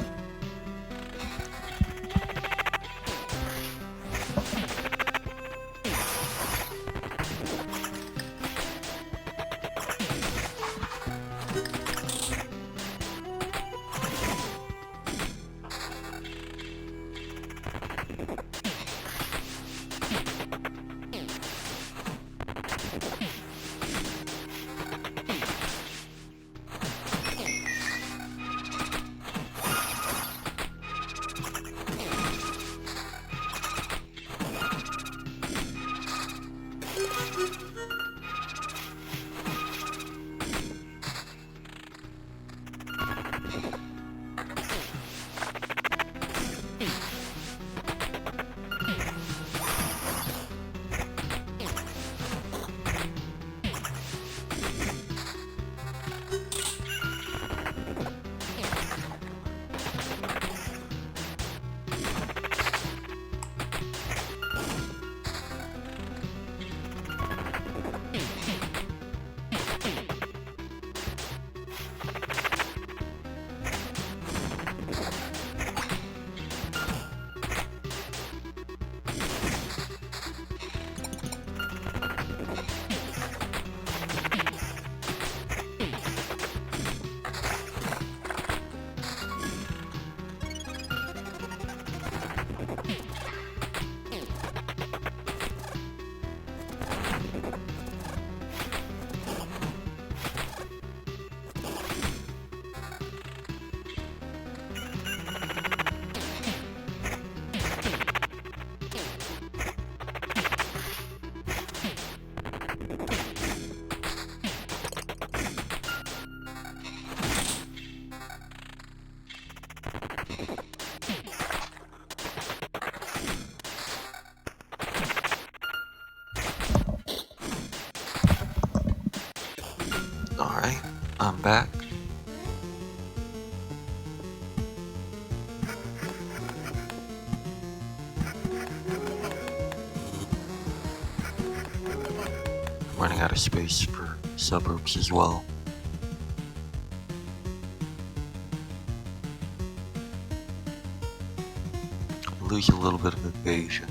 Alright, I'm back. Running out of space for suburbs as well. Lose a little bit of evasion.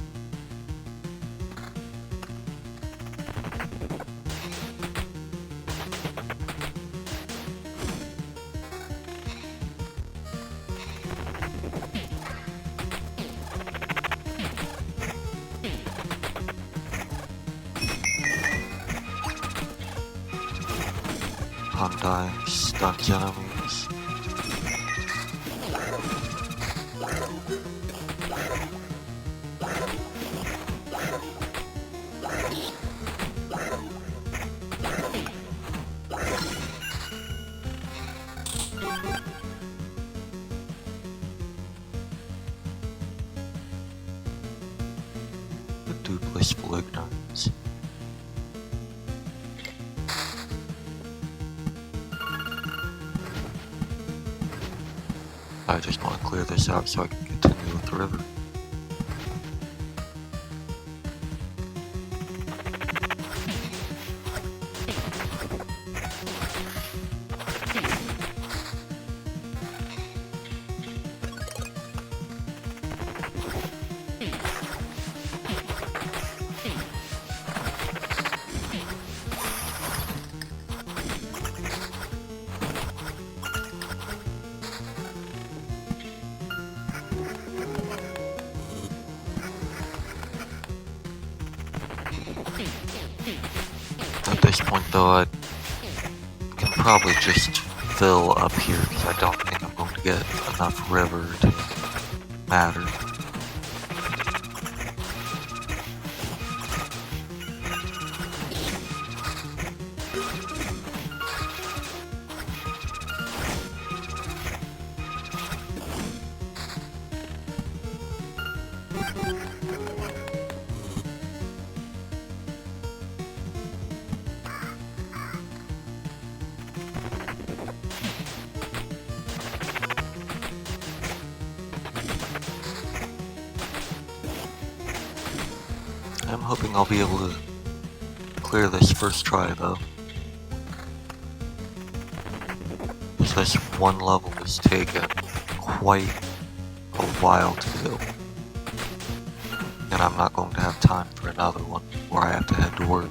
Upon dying, stuns enemies. the blissful ignorance. I just want to clear this out so I can continue with the river. At this point though, I can probably just fill up here because I don't think I'm going to get enough river to matter. I'm hoping I'll be able to clear this first try though. This one level has taken quite a while to do. And I'm not going to have time for another one where I have to head to work.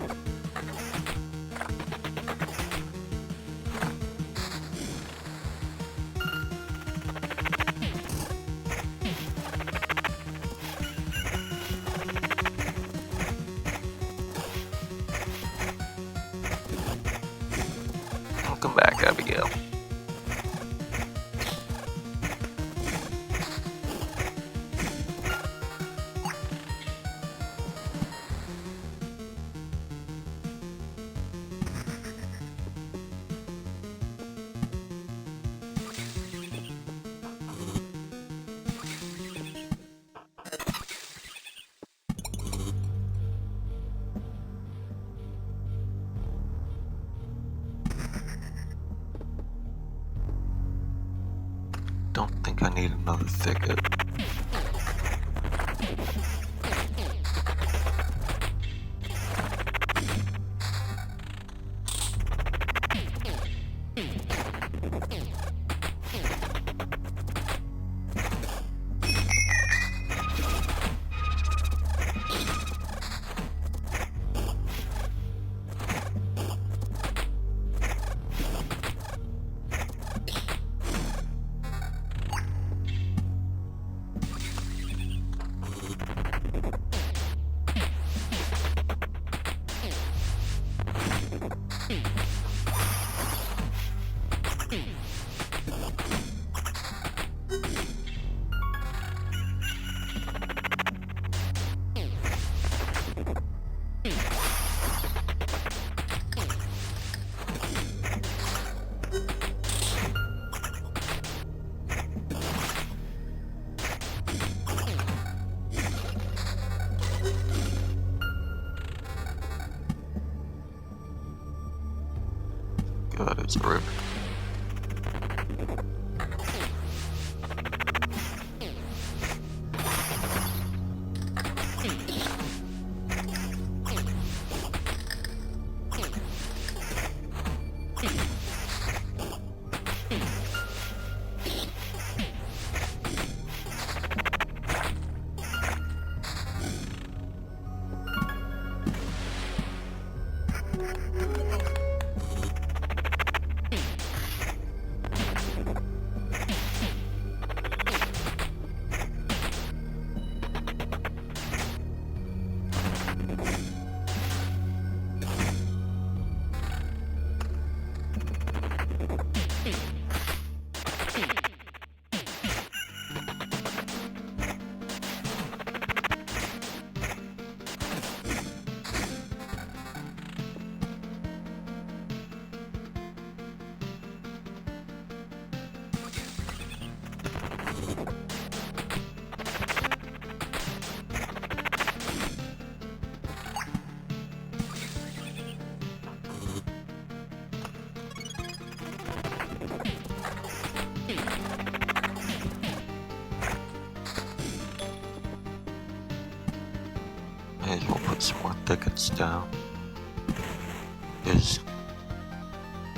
Welcome back, Abigail. Don't think I need another thicket. God, it's a river. put some more thickets down, because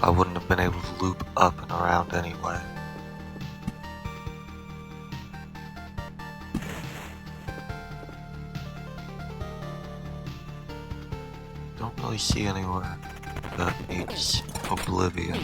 I wouldn't have been able to loop up and around anyway. Don't really see anywhere that needs oblivion.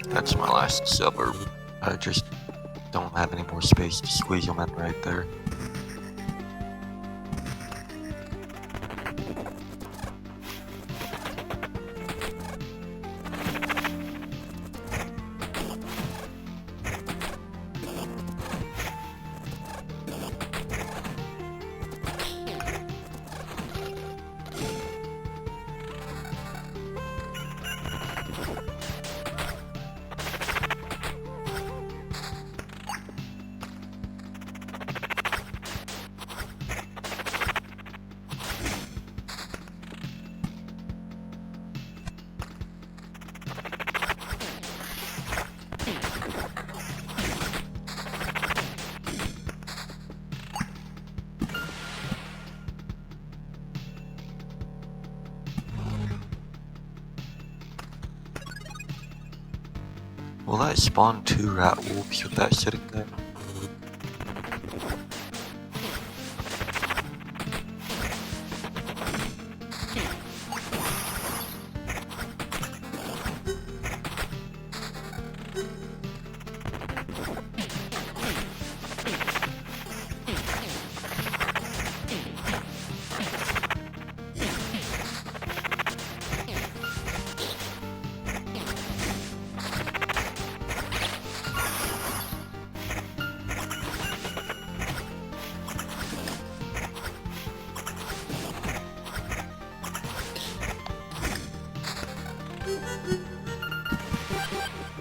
That's my last suburb. I just don't have any more space to squeeze them in right there. Will that spawn 2 rat wolves with that sitting there?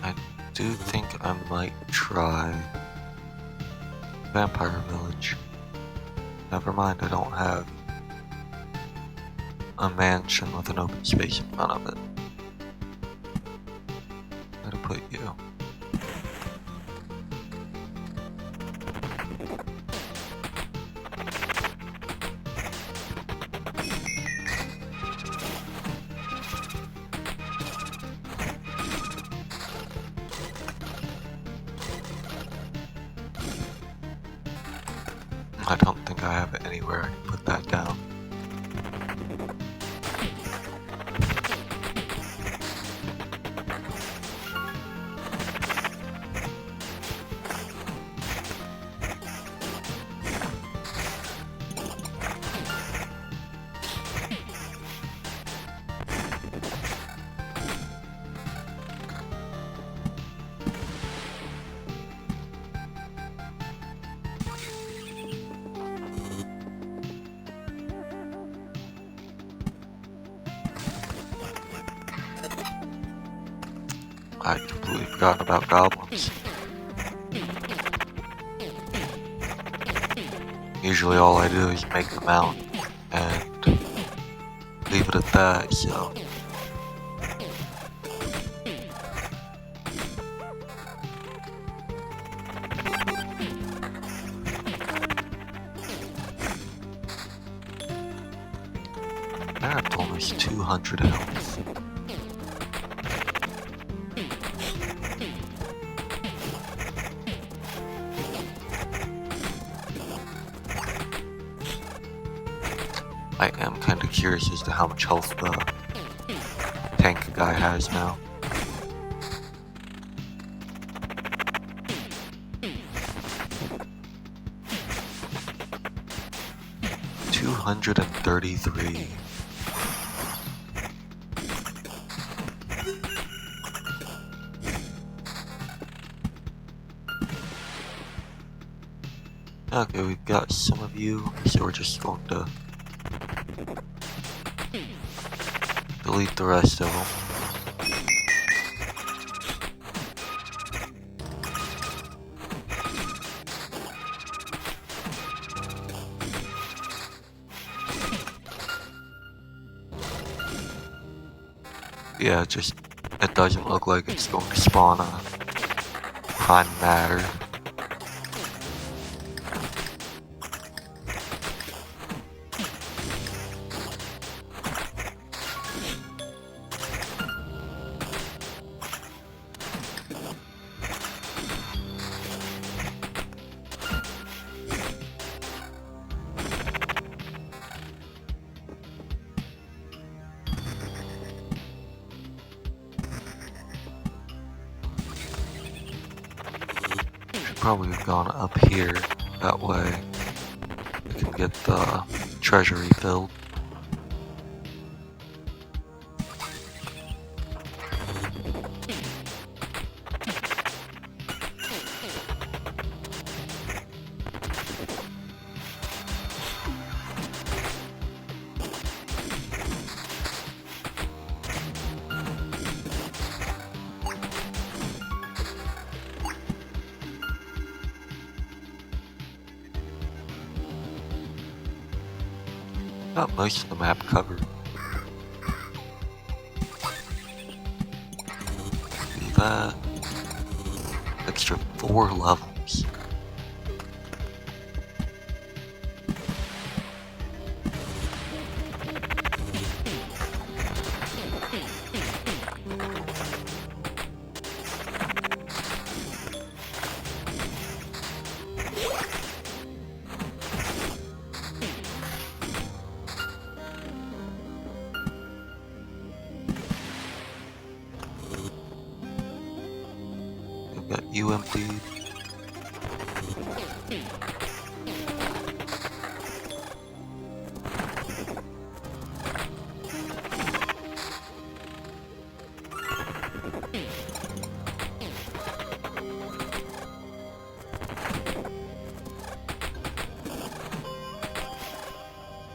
I do think I might try Vampire Village. Never mind, I don't have a mansion with an open space in front of it. Where to put you? I don't think I have it anywhere I can put that down. I completely forgot about goblins. Usually all I do is make them out and leave it at that, so... I have almost 200 health. I am kind of curious as to how much health the tank guy has now. $233. Okay, we've got some of you, so we're just going to delete the rest of them. Yeah, it doesn't look like it's going to spawn a prime matter. Probably have gone up here, that way we can get the treasury filled. Got most of the map covered. Do that. Extra 4 levels. Got you emptied.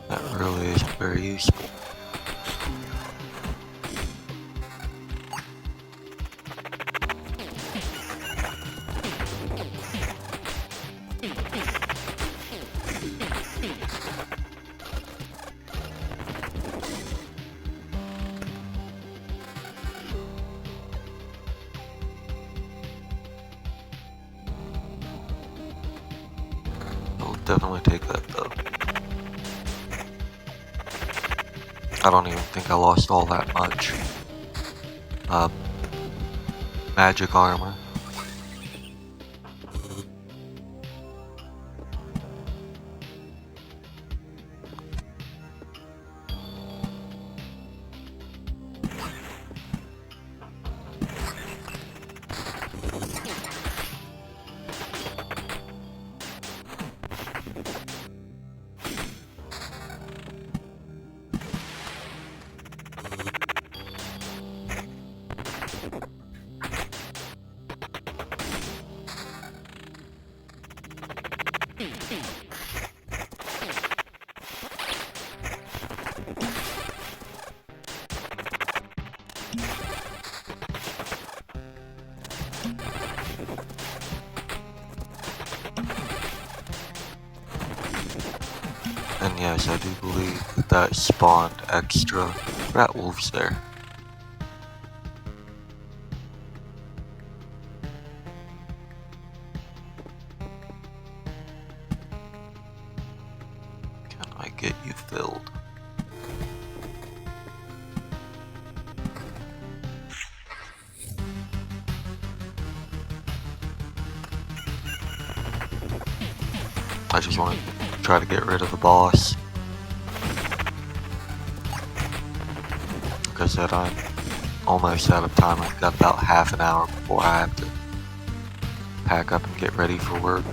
That really isn't very useful. I'll definitely take that though. I don't even think I lost all that much. Magic armor. And yes, I do believe that spawned extra rat wolves there. Can I get you filled? I just want to try to get rid of the boss. Like I said, I'm almost out of time. I've got about half an hour before I have to pack up and get ready for work.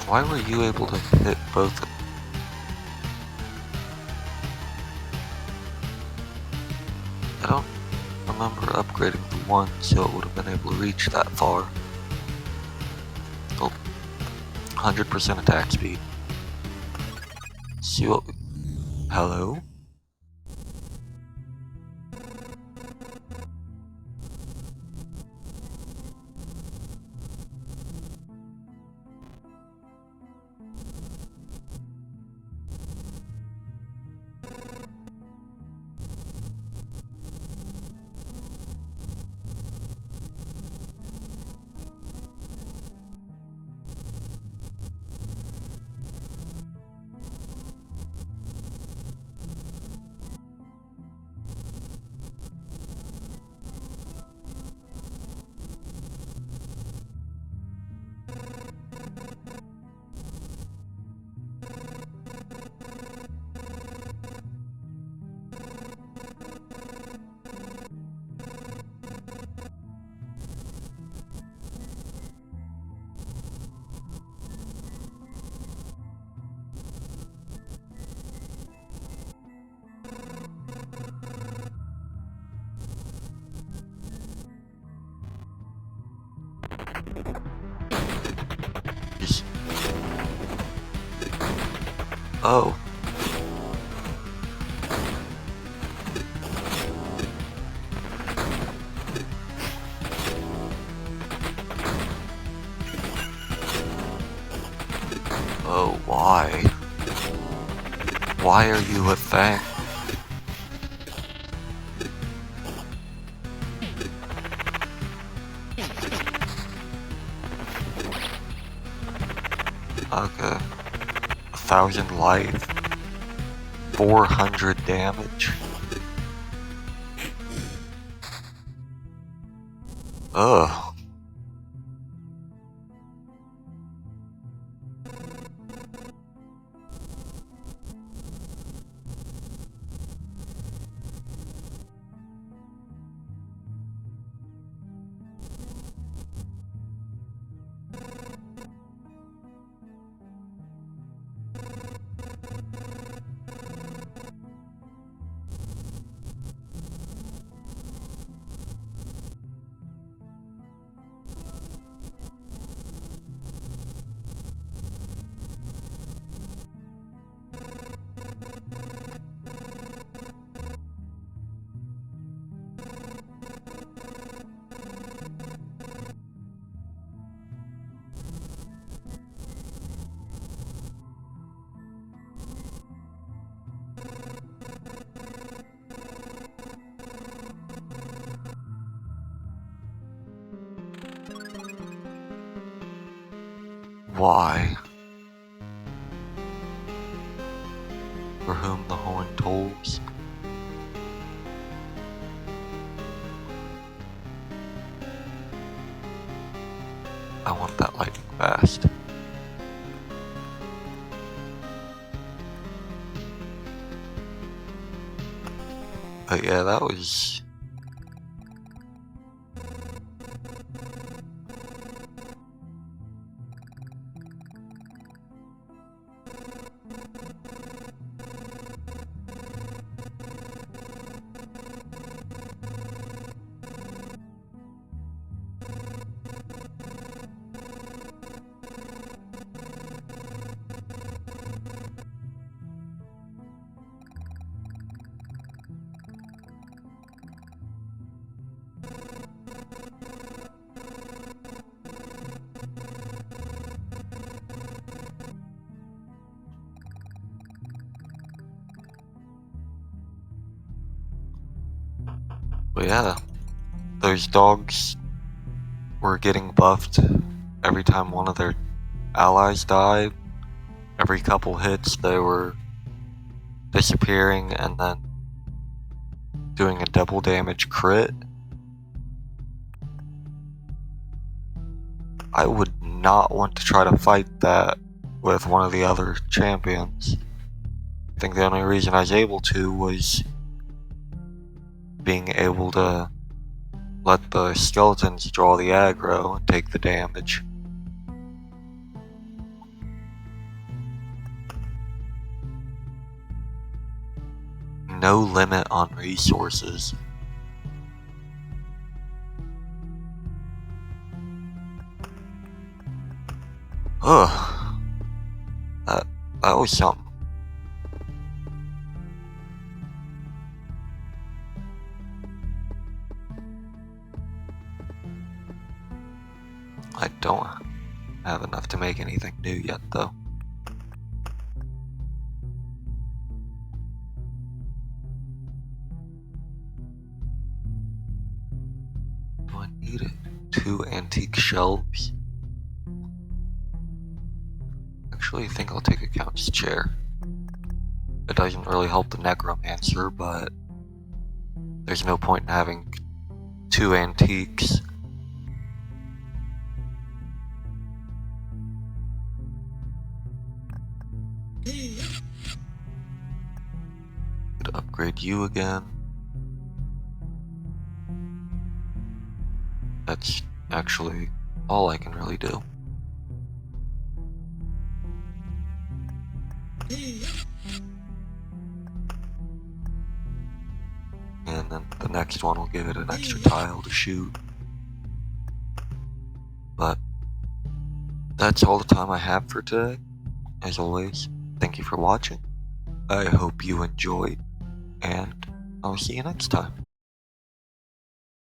Why were you able to hit both of them? I don't remember upgrading the one so it would have been able to reach that far. Oh, 100% attack speed. See what we... Hello? Just... Oh. Oh, why? Why are you a thing? Okay. 1,000 life. 400 damage. Ugh. Why? For whom the horn tolls? I want that lightning fast. But yeah, that was... But yeah, those dogs were getting buffed every time one of their allies died, every couple hits they were disappearing and then doing a double damage crit. I would not want to try to fight that with one of the other champions. I think the only reason I was able to was being able to let the skeletons draw the aggro and take the damage. No limit on resources. Ugh. That was something. I don't have enough to make anything new yet, though. Do I need it? 2 antique shelves? Actually, I think I'll take a count's chair. It doesn't really help the necromancer, but there's no point in having 2 antiques. Could upgrade you again. That's actually all I can really do. And then the next one will give it an extra tile to shoot. But that's all the time I have for today. As always, thank you for watching. I hope you enjoyed, and I'll see you next time.